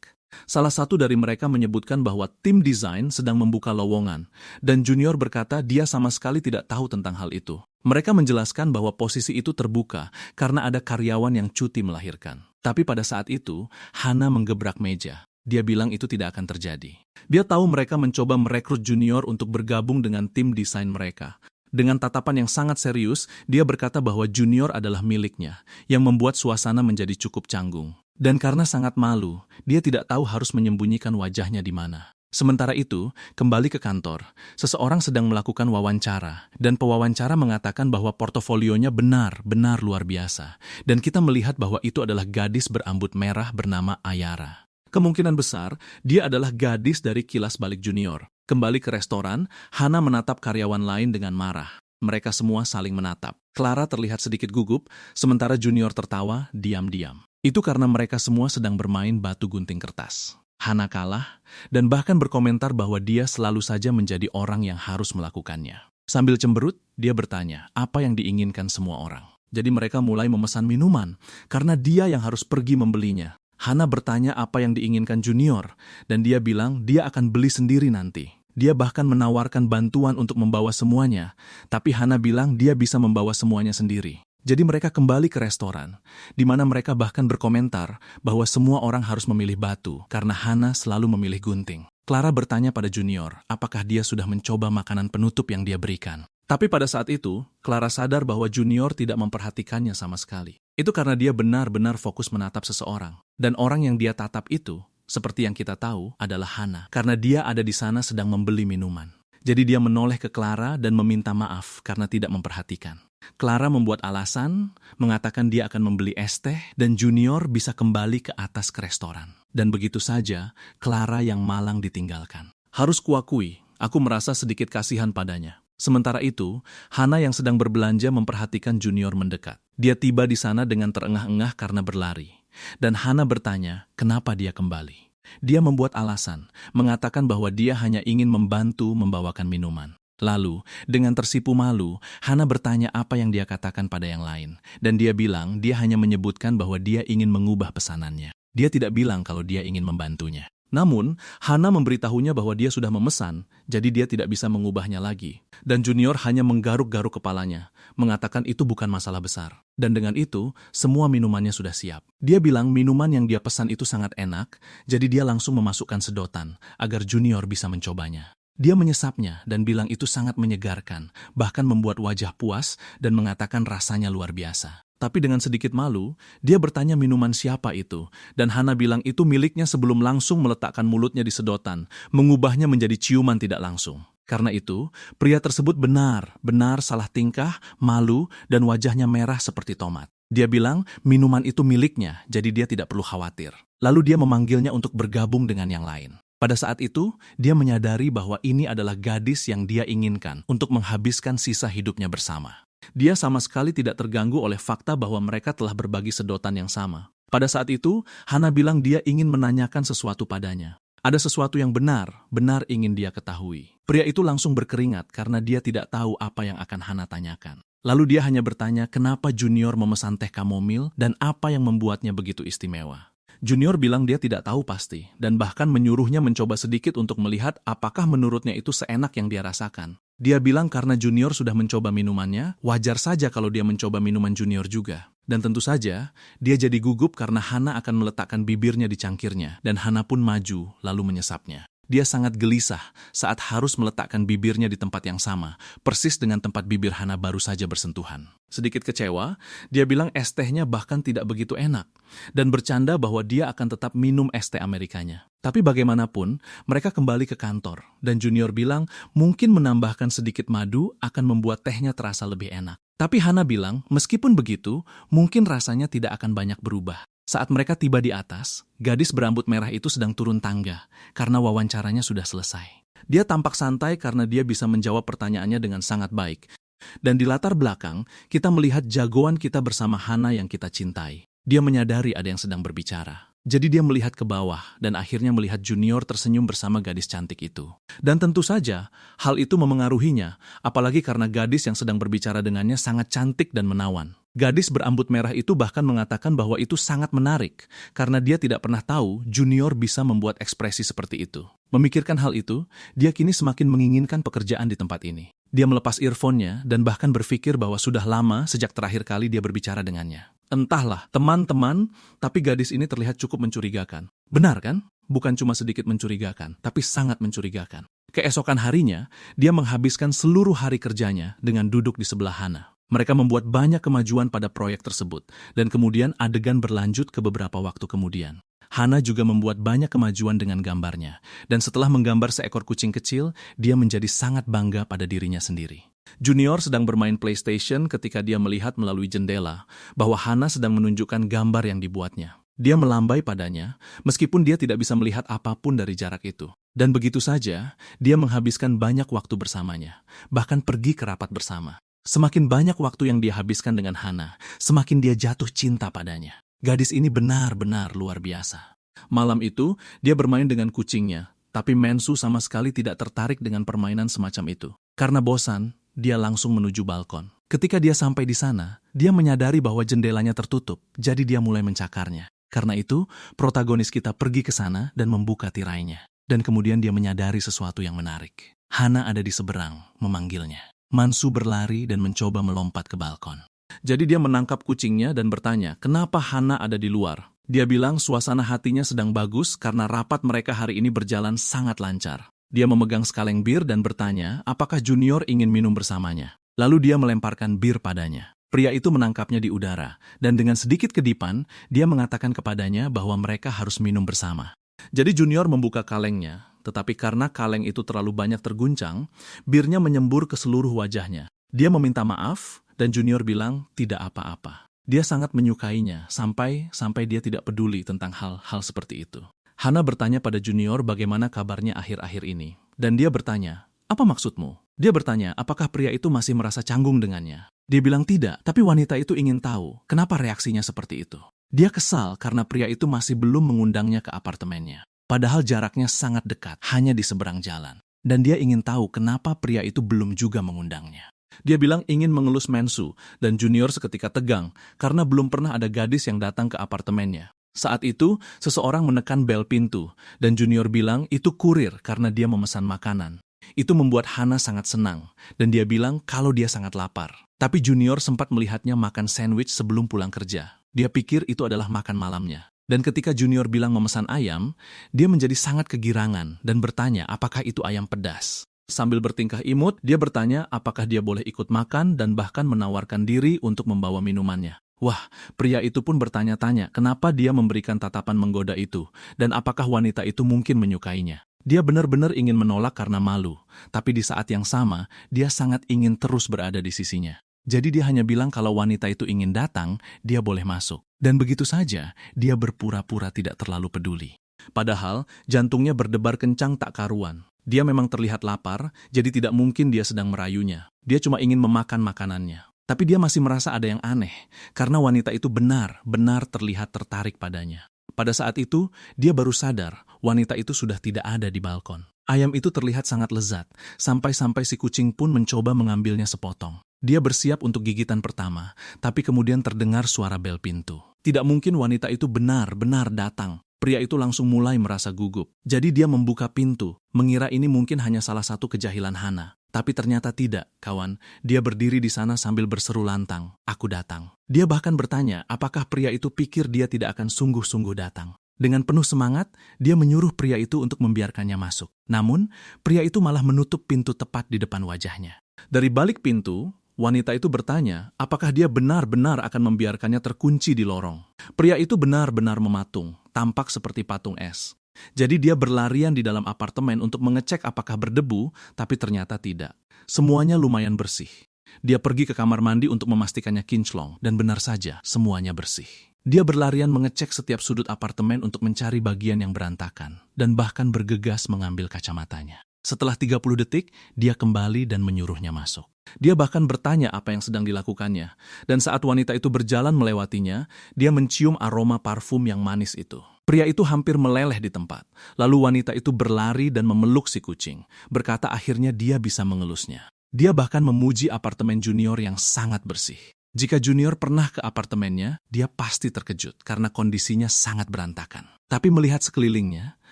Salah satu dari mereka menyebutkan bahwa tim desain sedang membuka lowongan, dan Junior berkata dia sama sekali tidak tahu tentang hal itu. Mereka menjelaskan bahwa posisi itu terbuka karena ada karyawan yang cuti melahirkan. Tapi pada saat itu, Hana menggebrak meja. Dia bilang itu tidak akan terjadi. Dia tahu mereka mencoba merekrut Junior untuk bergabung dengan tim desain mereka. Dengan tatapan yang sangat serius, dia berkata bahwa Junior adalah miliknya, yang membuat suasana menjadi cukup canggung. Dan karena sangat malu, dia tidak tahu harus menyembunyikan wajahnya di mana. Sementara itu, kembali ke kantor, seseorang sedang melakukan wawancara, dan pewawancara mengatakan bahwa portofolionya benar-benar luar biasa, dan kita melihat bahwa itu adalah gadis berambut merah bernama Ayara. Kemungkinan besar, dia adalah gadis dari Kilas Balik Junior. Kembali ke restoran, Hana menatap karyawan lain dengan marah. Mereka semua saling menatap. Clara terlihat sedikit gugup, sementara Junior tertawa diam-diam. Itu karena mereka semua sedang bermain batu gunting kertas. Hana kalah, dan bahkan berkomentar bahwa dia selalu saja menjadi orang yang harus melakukannya. Sambil cemberut, dia bertanya apa yang diinginkan semua orang. Jadi mereka mulai memesan minuman, karena dia yang harus pergi membelinya. Hana bertanya apa yang diinginkan Junior, dan dia bilang dia akan beli sendiri nanti. Dia bahkan menawarkan bantuan untuk membawa semuanya, tapi Hana bilang dia bisa membawa semuanya sendiri. Jadi mereka kembali ke restoran, di mana mereka bahkan berkomentar bahwa semua orang harus memilih batu karena Hana selalu memilih gunting. Clara bertanya pada Junior, apakah dia sudah mencoba makanan penutup yang dia berikan. Tapi pada saat itu, Clara sadar bahwa Junior tidak memperhatikannya sama sekali. Itu karena dia benar-benar fokus menatap seseorang. Dan orang yang dia tatap itu, seperti yang kita tahu, adalah Hana. Karena dia ada di sana sedang membeli minuman. Jadi dia menoleh ke Clara dan meminta maaf karena tidak memperhatikan. Clara membuat alasan, mengatakan dia akan membeli es teh, dan Junior bisa kembali ke atas ke restoran. Dan begitu saja, Clara yang malang ditinggalkan. Harus kuakui, aku merasa sedikit kasihan padanya. Sementara itu, Hana yang sedang berbelanja memperhatikan Junior mendekat. Dia tiba di sana dengan terengah-engah karena berlari. Dan Hana bertanya, kenapa dia kembali? Dia membuat alasan, mengatakan bahwa dia hanya ingin membantu membawakan minuman. Lalu, dengan tersipu malu, Hana bertanya apa yang dia katakan pada yang lain. Dan dia bilang dia hanya menyebutkan bahwa dia ingin mengubah pesanannya. Dia tidak bilang kalau dia ingin membantunya. Namun, Hana memberitahunya bahwa dia sudah memesan, jadi dia tidak bisa mengubahnya lagi. Dan Junior hanya menggaruk-garuk kepalanya, mengatakan itu bukan masalah besar. Dan dengan itu, semua minumannya sudah siap. Dia bilang minuman yang dia pesan itu sangat enak, jadi dia langsung memasukkan sedotan, agar Junior bisa mencobanya. Dia menyesapnya dan bilang itu sangat menyegarkan, bahkan membuat wajah puas dan mengatakan rasanya luar biasa. Tapi dengan sedikit malu, dia bertanya minuman siapa itu, dan Hana bilang itu miliknya sebelum langsung meletakkan mulutnya di sedotan, mengubahnya menjadi ciuman tidak langsung. Karena itu, pria tersebut benar-benar salah tingkah, malu, dan wajahnya merah seperti tomat. Dia bilang minuman itu miliknya, jadi dia tidak perlu khawatir. Lalu dia memanggilnya untuk bergabung dengan yang lain. Pada saat itu, dia menyadari bahwa ini adalah gadis yang dia inginkan untuk menghabiskan sisa hidupnya bersama. Dia sama sekali tidak terganggu oleh fakta bahwa mereka telah berbagi sedotan yang sama. Pada saat itu, Hana bilang dia ingin menanyakan sesuatu padanya. Ada sesuatu yang benar ingin dia ketahui. Pria itu langsung berkeringat karena dia tidak tahu apa yang akan Hana tanyakan. Lalu dia hanya bertanya kenapa Junior memesan teh kamomil dan apa yang membuatnya begitu istimewa. Junior bilang dia tidak tahu pasti, dan bahkan menyuruhnya mencoba sedikit untuk melihat apakah menurutnya itu seenak yang dia rasakan. Dia bilang karena Junior sudah mencoba minumannya, wajar saja kalau dia mencoba minuman Junior juga. Dan tentu saja, dia jadi gugup karena Hana akan meletakkan bibirnya di cangkirnya, dan Hana pun maju lalu menyesapnya. Dia sangat gelisah saat harus meletakkan bibirnya di tempat yang sama, persis dengan tempat bibir Hana baru saja bersentuhan. Sedikit kecewa, dia bilang es tehnya bahkan tidak begitu enak, dan bercanda bahwa dia akan tetap minum es teh Amerikanya. Tapi bagaimanapun, mereka kembali ke kantor, dan Junior bilang mungkin menambahkan sedikit madu akan membuat tehnya terasa lebih enak. Tapi Hana bilang, meskipun begitu, mungkin rasanya tidak akan banyak berubah. Saat mereka tiba di atas, gadis berambut merah itu sedang turun tangga, karena wawancaranya sudah selesai. Dia tampak santai karena dia bisa menjawab pertanyaannya dengan sangat baik. Dan di latar belakang, kita melihat jagoan kita bersama Hana yang kita cintai. Dia menyadari ada yang sedang berbicara. Jadi dia melihat ke bawah dan akhirnya melihat Junior tersenyum bersama gadis cantik itu. Dan tentu saja, hal itu memengaruhinya, apalagi karena gadis yang sedang berbicara dengannya sangat cantik dan menawan. Gadis berambut merah itu bahkan mengatakan bahwa itu sangat menarik, karena dia tidak pernah tahu Junior bisa membuat ekspresi seperti itu. Memikirkan hal itu, dia kini semakin menginginkan pekerjaan di tempat ini. Dia melepas earphone-nya dan bahkan berpikir bahwa sudah lama sejak terakhir kali dia berbicara dengannya. Entahlah, teman-teman, tapi gadis ini terlihat cukup mencurigakan. Benar kan? Bukan cuma sedikit mencurigakan, tapi sangat mencurigakan. Keesokan harinya, dia menghabiskan seluruh hari kerjanya dengan duduk di sebelah Hana. Mereka membuat banyak kemajuan pada proyek tersebut, dan kemudian adegan berlanjut ke beberapa waktu kemudian. Hana juga membuat banyak kemajuan dengan gambarnya, dan setelah menggambar seekor kucing kecil, dia menjadi sangat bangga pada dirinya sendiri. Junior sedang bermain PlayStation ketika dia melihat melalui jendela bahwa Hana sedang menunjukkan gambar yang dibuatnya. Dia melambai padanya, meskipun dia tidak bisa melihat apapun dari jarak itu. Dan begitu saja, dia menghabiskan banyak waktu bersamanya, bahkan pergi ke rapat bersama. Semakin banyak waktu yang dia habiskan dengan Hana, semakin dia jatuh cinta padanya. Gadis ini benar-benar luar biasa. Malam itu, dia bermain dengan kucingnya, tapi Mensu sama sekali tidak tertarik dengan permainan semacam itu. Karena bosan, dia langsung menuju balkon. Ketika dia sampai di sana, dia menyadari bahwa jendelanya tertutup, jadi dia mulai mencakarnya. Karena itu, protagonis kita pergi ke sana dan membuka tirainya. Dan kemudian dia menyadari sesuatu yang menarik. Hana ada di seberang, memanggilnya. Mansu berlari dan mencoba melompat ke balkon. Jadi dia menangkap kucingnya dan bertanya, kenapa Hana ada di luar? Dia bilang suasana hatinya sedang bagus karena rapat mereka hari ini berjalan sangat lancar. Dia memegang sekaleng bir dan bertanya, apakah Junior ingin minum bersamanya? Lalu dia melemparkan bir padanya. Pria itu menangkapnya di udara, dan dengan sedikit kedipan, dia mengatakan kepadanya bahwa mereka harus minum bersama. Jadi Junior membuka kalengnya, tetapi karena kaleng itu terlalu banyak terguncang, birnya menyembur ke seluruh wajahnya. Dia meminta maaf, dan Junior bilang tidak apa-apa. Dia sangat menyukainya, sampai dia tidak peduli tentang hal-hal seperti itu. Hana bertanya pada Junior bagaimana kabarnya akhir-akhir ini. Dan dia bertanya, apa maksudmu? Dia bertanya, apakah pria itu masih merasa canggung dengannya? Dia bilang tidak, tapi wanita itu ingin tahu kenapa reaksinya seperti itu. Dia kesal karena pria itu masih belum mengundangnya ke apartemennya. Padahal jaraknya sangat dekat, hanya di seberang jalan. Dan dia ingin tahu kenapa pria itu belum juga mengundangnya. Dia bilang ingin mengelus Mensu, dan Junior seketika tegang karena belum pernah ada gadis yang datang ke apartemennya. Saat itu, seseorang menekan bel pintu, dan Junior bilang itu kurir karena dia memesan makanan. Itu membuat Hana sangat senang, dan dia bilang kalau dia sangat lapar. Tapi Junior sempat melihatnya makan sandwich sebelum pulang kerja. Dia pikir itu adalah makan malamnya. Dan ketika Junior bilang memesan ayam, dia menjadi sangat kegirangan dan bertanya apakah itu ayam pedas. Sambil bertingkah imut, dia bertanya apakah dia boleh ikut makan dan bahkan menawarkan diri untuk membawa minumannya. Wah, pria itu pun bertanya-tanya kenapa dia memberikan tatapan menggoda itu dan apakah wanita itu mungkin menyukainya. Dia benar-benar ingin menolak karena malu, tapi di saat yang sama, dia sangat ingin terus berada di sisinya. Jadi dia hanya bilang kalau wanita itu ingin datang, dia boleh masuk. Dan begitu saja, dia berpura-pura tidak terlalu peduli. Padahal, jantungnya berdebar kencang tak karuan. Dia memang terlihat lapar, jadi tidak mungkin dia sedang merayunya. Dia cuma ingin memakan makanannya. Tapi dia masih merasa ada yang aneh, karena wanita itu benar-benar terlihat tertarik padanya. Pada saat itu, dia baru sadar wanita itu sudah tidak ada di balkon. Ayam itu terlihat sangat lezat, sampai-sampai si kucing pun mencoba mengambilnya sepotong. Dia bersiap untuk gigitan pertama, tapi kemudian terdengar suara bel pintu. Tidak mungkin wanita itu benar-benar datang. Pria itu langsung mulai merasa gugup. Jadi dia membuka pintu, mengira ini mungkin hanya salah satu kejahilan Hana. Tapi ternyata tidak, kawan. Dia berdiri di sana sambil berseru lantang, "Aku datang." Dia bahkan bertanya, apakah pria itu pikir dia tidak akan sungguh-sungguh datang. Dengan penuh semangat, dia menyuruh pria itu untuk membiarkannya masuk. Namun, pria itu malah menutup pintu tepat di depan wajahnya. Dari balik pintu, wanita itu bertanya apakah dia benar-benar akan membiarkannya terkunci di lorong. Pria itu benar-benar mematung, tampak seperti patung es. Jadi dia berlarian di dalam apartemen untuk mengecek apakah berdebu, tapi ternyata tidak. Semuanya lumayan bersih. Dia pergi ke kamar mandi untuk memastikannya kinclong, dan benar saja, semuanya bersih. Dia berlarian mengecek setiap sudut apartemen untuk mencari bagian yang berantakan, dan bahkan bergegas mengambil kacamatanya. Setelah 30 detik, dia kembali dan menyuruhnya masuk. Dia bahkan bertanya apa yang sedang dilakukannya, dan saat wanita itu berjalan melewatinya, dia mencium aroma parfum yang manis itu. Pria itu hampir meleleh di tempat, lalu wanita itu berlari dan memeluk si kucing, berkata akhirnya dia bisa mengelusnya. Dia bahkan memuji apartemen Junior yang sangat bersih. Jika Junior pernah ke apartemennya, dia pasti terkejut karena kondisinya sangat berantakan. Tapi melihat sekelilingnya,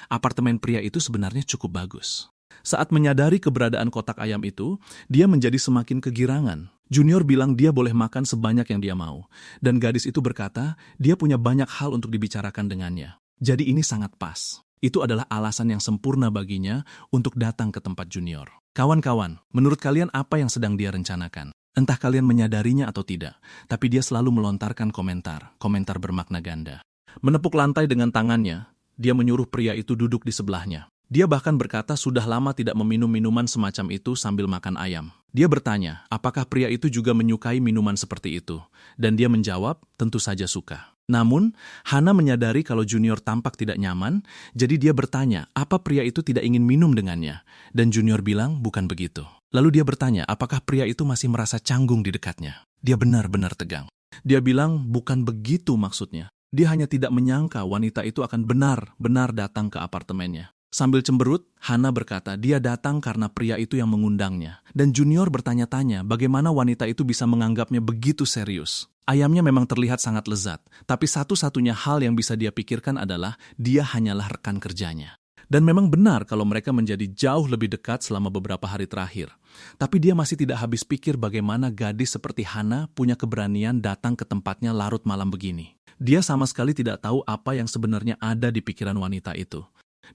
apartemen pria itu sebenarnya cukup bagus. Saat menyadari keberadaan kotak ayam itu, dia menjadi semakin kegirangan. Junior bilang dia boleh makan sebanyak yang dia mau, dan gadis itu berkata dia punya banyak hal untuk dibicarakan dengannya. Jadi ini sangat pas. Itu adalah alasan yang sempurna baginya untuk datang ke tempat Junior. Kawan-kawan, menurut kalian apa yang sedang dia rencanakan? Entah kalian menyadarinya atau tidak, tapi dia selalu melontarkan komentar bermakna ganda. Menepuk lantai dengan tangannya, dia menyuruh pria itu duduk di sebelahnya. Dia bahkan berkata sudah lama tidak meminum minuman semacam itu sambil makan ayam. Dia bertanya, apakah pria itu juga menyukai minuman seperti itu? Dan dia menjawab, tentu saja suka. Namun, Hana menyadari kalau Junior tampak tidak nyaman, jadi dia bertanya, apa pria itu tidak ingin minum dengannya? Dan Junior bilang, bukan begitu. Lalu dia bertanya, apakah pria itu masih merasa canggung di dekatnya? Dia benar-benar tegang. Dia bilang, bukan begitu maksudnya. Dia hanya tidak menyangka wanita itu akan benar-benar datang ke apartemennya. Sambil cemberut, Hana berkata dia datang karena pria itu yang mengundangnya. Dan Junior bertanya-tanya bagaimana wanita itu bisa menganggapnya begitu serius. Ayamnya memang terlihat sangat lezat, tapi satu-satunya hal yang bisa dia pikirkan adalah dia hanyalah rekan kerjanya. Dan memang benar kalau mereka menjadi jauh lebih dekat selama beberapa hari terakhir. Tapi dia masih tidak habis pikir bagaimana gadis seperti Hana punya keberanian datang ke tempatnya larut malam begini. Dia sama sekali tidak tahu apa yang sebenarnya ada di pikiran wanita itu.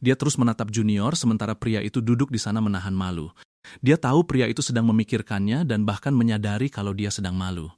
Dia terus menatap Junior sementara pria itu duduk di sana menahan malu. Dia tahu pria itu sedang memikirkannya dan bahkan menyadari kalau dia sedang malu.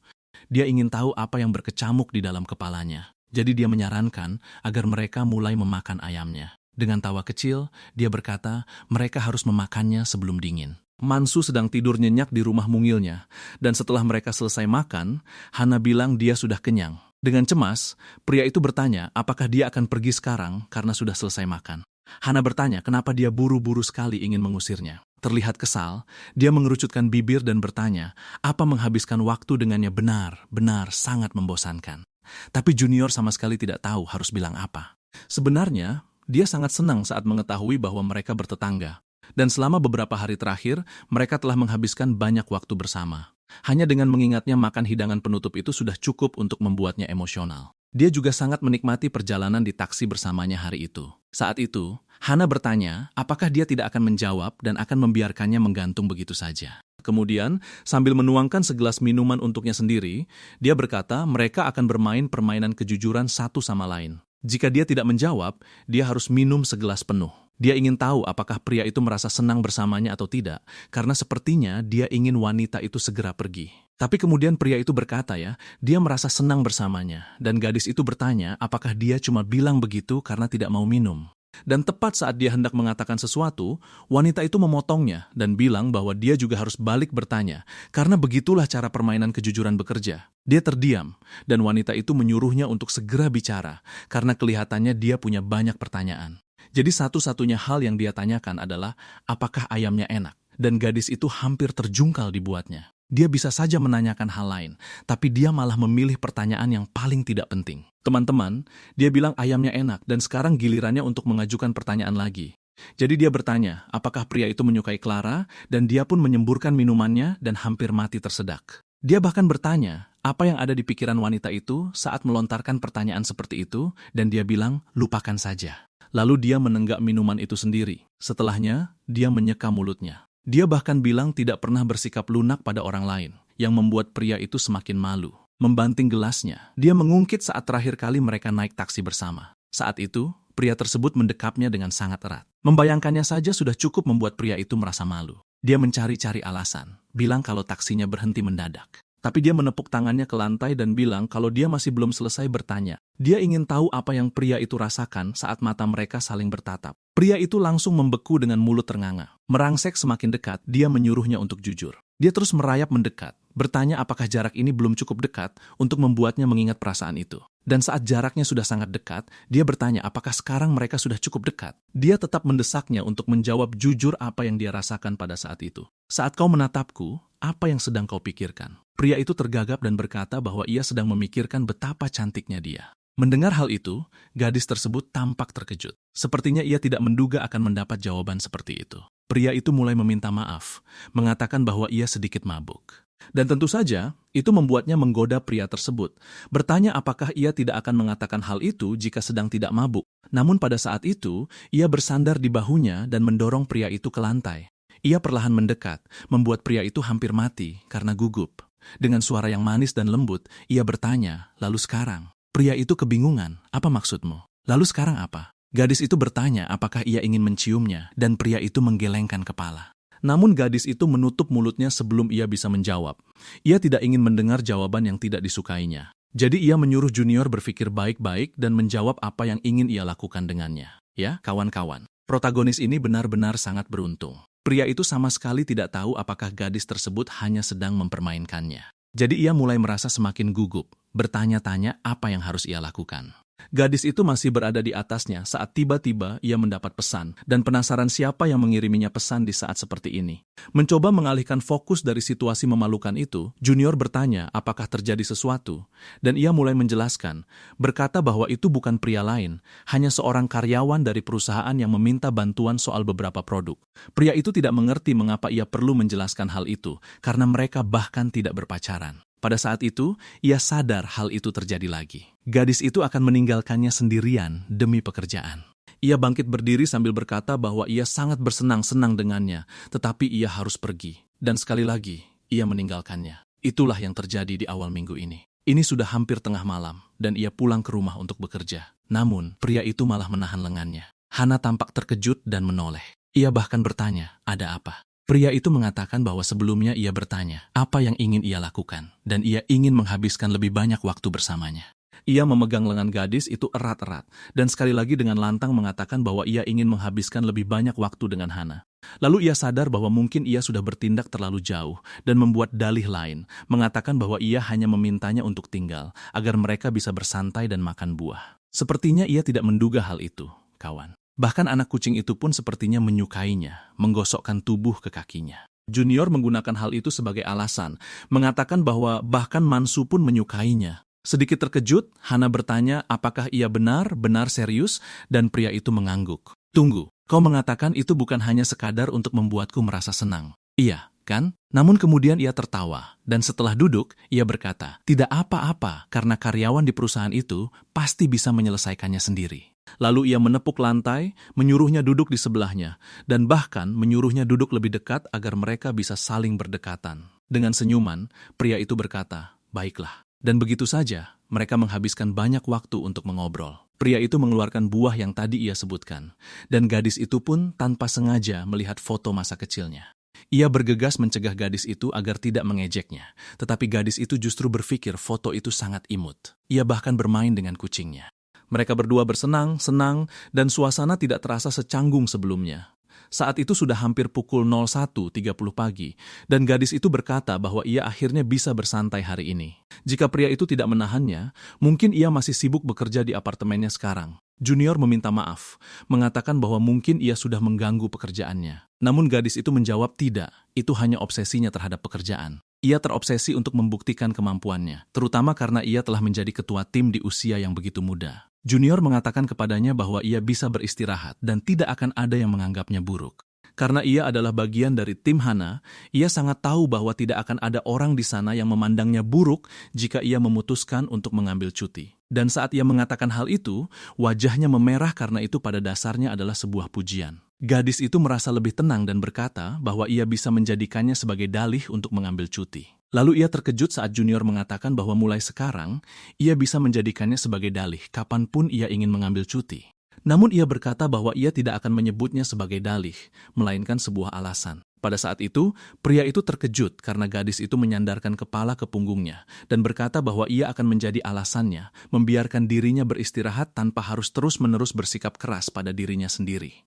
Dia ingin tahu apa yang berkecamuk di dalam kepalanya. Jadi dia menyarankan agar mereka mulai memakan ayamnya. Dengan tawa kecil, dia berkata mereka harus memakannya sebelum dingin. Mansu sedang tidur nyenyak di rumah mungilnya, dan setelah mereka selesai makan, Hana bilang dia sudah kenyang. Dengan cemas, pria itu bertanya apakah dia akan pergi sekarang karena sudah selesai makan. Hana bertanya kenapa dia buru-buru sekali ingin mengusirnya. Terlihat kesal, dia mengerucutkan bibir dan bertanya apa menghabiskan waktu dengannya benar-benar sangat membosankan. Tapi Junior sama sekali tidak tahu harus bilang apa. Sebenarnya, dia sangat senang saat mengetahui bahwa mereka bertetangga. Dan selama beberapa hari terakhir, mereka telah menghabiskan banyak waktu bersama. Hanya dengan mengingatnya makan hidangan penutup itu sudah cukup untuk membuatnya emosional. Dia juga sangat menikmati perjalanan di taksi bersamanya hari itu. Saat itu, Hana bertanya apakah dia tidak akan menjawab dan akan membiarkannya menggantung begitu saja. Kemudian, sambil menuangkan segelas minuman untuknya sendiri, dia berkata mereka akan bermain permainan kejujuran satu sama lain. Jika dia tidak menjawab, dia harus minum segelas penuh. Dia ingin tahu apakah pria itu merasa senang bersamanya atau tidak, karena sepertinya dia ingin wanita itu segera pergi. Tapi kemudian pria itu berkata dia merasa senang bersamanya, dan gadis itu bertanya apakah dia cuma bilang begitu karena tidak mau minum. Dan tepat saat dia hendak mengatakan sesuatu, wanita itu memotongnya dan bilang bahwa dia juga harus balik bertanya, karena begitulah cara permainan kejujuran bekerja. Dia terdiam, dan wanita itu menyuruhnya untuk segera bicara, karena kelihatannya dia punya banyak pertanyaan. Jadi satu-satunya hal yang dia tanyakan adalah, apakah ayamnya enak? Dan gadis itu hampir terjungkal dibuatnya. Dia bisa saja menanyakan hal lain, tapi dia malah memilih pertanyaan yang paling tidak penting. Teman-teman, dia bilang ayamnya enak dan sekarang gilirannya untuk mengajukan pertanyaan lagi. Jadi dia bertanya, apakah pria itu menyukai Clara, dan dia pun menyemburkan minumannya dan hampir mati tersedak. Dia bahkan bertanya, apa yang ada di pikiran wanita itu saat melontarkan pertanyaan seperti itu, dan dia bilang, lupakan saja. Lalu dia menenggak minuman itu sendiri. Setelahnya, dia menyeka mulutnya. Dia bahkan bilang tidak pernah bersikap lunak pada orang lain, yang membuat pria itu semakin malu. Membanting gelasnya, dia mengungkit saat terakhir kali mereka naik taksi bersama. Saat itu, pria tersebut mendekapnya dengan sangat erat. Membayangkannya saja sudah cukup membuat pria itu merasa malu. Dia mencari-cari alasan, bilang kalau taksinya berhenti mendadak. Tapi dia menepuk tangannya ke lantai dan bilang kalau dia masih belum selesai bertanya. Dia ingin tahu apa yang pria itu rasakan saat mata mereka saling bertatap. Pria itu langsung membeku dengan mulut ternganga. Merangsek semakin dekat, dia menyuruhnya untuk jujur. Dia terus merayap mendekat, bertanya apakah jarak ini belum cukup dekat untuk membuatnya mengingat perasaan itu. Dan saat jaraknya sudah sangat dekat, dia bertanya apakah sekarang mereka sudah cukup dekat. Dia tetap mendesaknya untuk menjawab jujur apa yang dia rasakan pada saat itu. Saat kau menatapku, apa yang sedang kau pikirkan? Pria itu tergagap dan berkata bahwa ia sedang memikirkan betapa cantiknya dia. Mendengar hal itu, gadis tersebut tampak terkejut. Sepertinya ia tidak menduga akan mendapat jawaban seperti itu. Pria itu mulai meminta maaf, mengatakan bahwa ia sedikit mabuk. Dan tentu saja, itu membuatnya menggoda pria tersebut. Bertanya apakah ia tidak akan mengatakan hal itu jika sedang tidak mabuk. Namun pada saat itu, ia bersandar di bahunya dan mendorong pria itu ke lantai. Ia perlahan mendekat, membuat pria itu hampir mati karena gugup. Dengan suara yang manis dan lembut, ia bertanya, lalu sekarang? Pria itu kebingungan, apa maksudmu? Lalu sekarang apa? Gadis itu bertanya apakah ia ingin menciumnya, dan pria itu menggelengkan kepala. Namun gadis itu menutup mulutnya sebelum ia bisa menjawab. Ia tidak ingin mendengar jawaban yang tidak disukainya. Jadi ia menyuruh Junior berpikir baik-baik dan menjawab apa yang ingin ia lakukan dengannya. Ya, kawan-kawan. Protagonis ini benar-benar sangat beruntung. Pria itu sama sekali tidak tahu apakah gadis tersebut hanya sedang mempermainkannya. Jadi ia mulai merasa semakin gugup, bertanya-tanya apa yang harus ia lakukan. Gadis itu masih berada di atasnya saat tiba-tiba ia mendapat pesan dan penasaran siapa yang mengiriminya pesan di saat seperti ini. Mencoba mengalihkan fokus dari situasi memalukan itu, Junior bertanya apakah terjadi sesuatu dan ia mulai menjelaskan, berkata bahwa itu bukan pria lain, hanya seorang karyawan dari perusahaan yang meminta bantuan soal beberapa produk. Pria itu tidak mengerti mengapa ia perlu menjelaskan hal itu karena mereka bahkan tidak berpacaran. Pada saat itu, ia sadar hal itu terjadi lagi. Gadis itu akan meninggalkannya sendirian demi pekerjaan. Ia bangkit berdiri sambil berkata bahwa ia sangat bersenang-senang dengannya, tetapi ia harus pergi. Dan sekali lagi, ia meninggalkannya. Itulah yang terjadi di awal minggu ini. Ini sudah hampir tengah malam, dan ia pulang ke rumah untuk bekerja. Namun, pria itu malah menahan lengannya. Hana tampak terkejut dan menoleh. Ia bahkan bertanya, ada apa? Pria itu mengatakan bahwa sebelumnya ia bertanya apa yang ingin ia lakukan, dan ia ingin menghabiskan lebih banyak waktu bersamanya. Ia memegang lengan gadis itu erat-erat, dan sekali lagi dengan lantang mengatakan bahwa ia ingin menghabiskan lebih banyak waktu dengan Hana. Lalu ia sadar bahwa mungkin ia sudah bertindak terlalu jauh, dan membuat dalih lain, mengatakan bahwa ia hanya memintanya untuk tinggal, agar mereka bisa bersantai dan makan buah. Sepertinya ia tidak menduga hal itu, kawan. Bahkan anak kucing itu pun sepertinya menyukainya, menggosokkan tubuh ke kakinya. Junior menggunakan hal itu sebagai alasan, mengatakan bahwa bahkan Mansu pun menyukainya. Sedikit terkejut, Hana bertanya apakah ia benar-benar serius, dan pria itu mengangguk. Tunggu, kau mengatakan itu bukan hanya sekadar untuk membuatku merasa senang. Iya, kan? Namun kemudian ia tertawa, dan setelah duduk, ia berkata, tidak apa-apa karena karyawan di perusahaan itu pasti bisa menyelesaikannya sendiri. Lalu ia menepuk lantai, menyuruhnya duduk di sebelahnya, dan bahkan menyuruhnya duduk lebih dekat agar mereka bisa saling berdekatan. Dengan senyuman, pria itu berkata, baiklah. Dan begitu saja, mereka menghabiskan banyak waktu untuk mengobrol. Pria itu mengeluarkan buah yang tadi ia sebutkan, dan gadis itu pun tanpa sengaja melihat foto masa kecilnya. Ia bergegas mencegah gadis itu agar tidak mengejeknya, tetapi gadis itu justru berpikir foto itu sangat imut. Ia bahkan bermain dengan kucingnya. Mereka berdua bersenang-senang dan suasana tidak terasa secanggung sebelumnya. Saat itu sudah hampir pukul 01.30 pagi dan gadis itu berkata bahwa ia akhirnya bisa bersantai hari ini. Jika pria itu tidak menahannya, mungkin ia masih sibuk bekerja di apartemennya sekarang. Junior meminta maaf, mengatakan bahwa mungkin ia sudah mengganggu pekerjaannya. Namun gadis itu menjawab tidak, itu hanya obsesinya terhadap pekerjaan. Ia terobsesi untuk membuktikan kemampuannya, terutama karena ia telah menjadi ketua tim di usia yang begitu muda. Junior mengatakan kepadanya bahwa ia bisa beristirahat dan tidak akan ada yang menganggapnya buruk. Karena ia adalah bagian dari tim Hana, ia sangat tahu bahwa tidak akan ada orang di sana yang memandangnya buruk jika ia memutuskan untuk mengambil cuti. Dan saat ia mengatakan hal itu, wajahnya memerah karena itu pada dasarnya adalah sebuah pujian. Gadis itu merasa lebih tenang dan berkata bahwa ia bisa menjadikannya sebagai dalih untuk mengambil cuti. Lalu ia terkejut saat Junior mengatakan bahwa mulai sekarang, ia bisa menjadikannya sebagai dalih kapanpun ia ingin mengambil cuti. Namun ia berkata bahwa ia tidak akan menyebutnya sebagai dalih, melainkan sebuah alasan. Pada saat itu, pria itu terkejut karena gadis itu menyandarkan kepala ke punggungnya dan berkata bahwa ia akan menjadi alasannya, membiarkan dirinya beristirahat tanpa harus terus-menerus bersikap keras pada dirinya sendiri.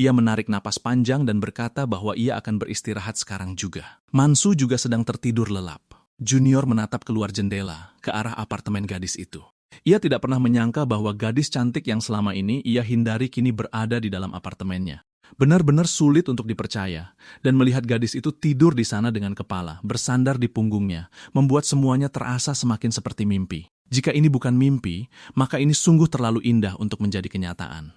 Ia menarik napas panjang dan berkata bahwa ia akan beristirahat sekarang juga. Mansu juga sedang tertidur lelap. Junior menatap keluar jendela ke arah apartemen gadis itu. Ia tidak pernah menyangka bahwa gadis cantik yang selama ini ia hindari kini berada di dalam apartemennya. Benar-benar sulit untuk dipercaya, dan melihat gadis itu tidur di sana dengan kepala, bersandar di punggungnya, membuat semuanya terasa semakin seperti mimpi. Jika ini bukan mimpi, maka ini sungguh terlalu indah untuk menjadi kenyataan.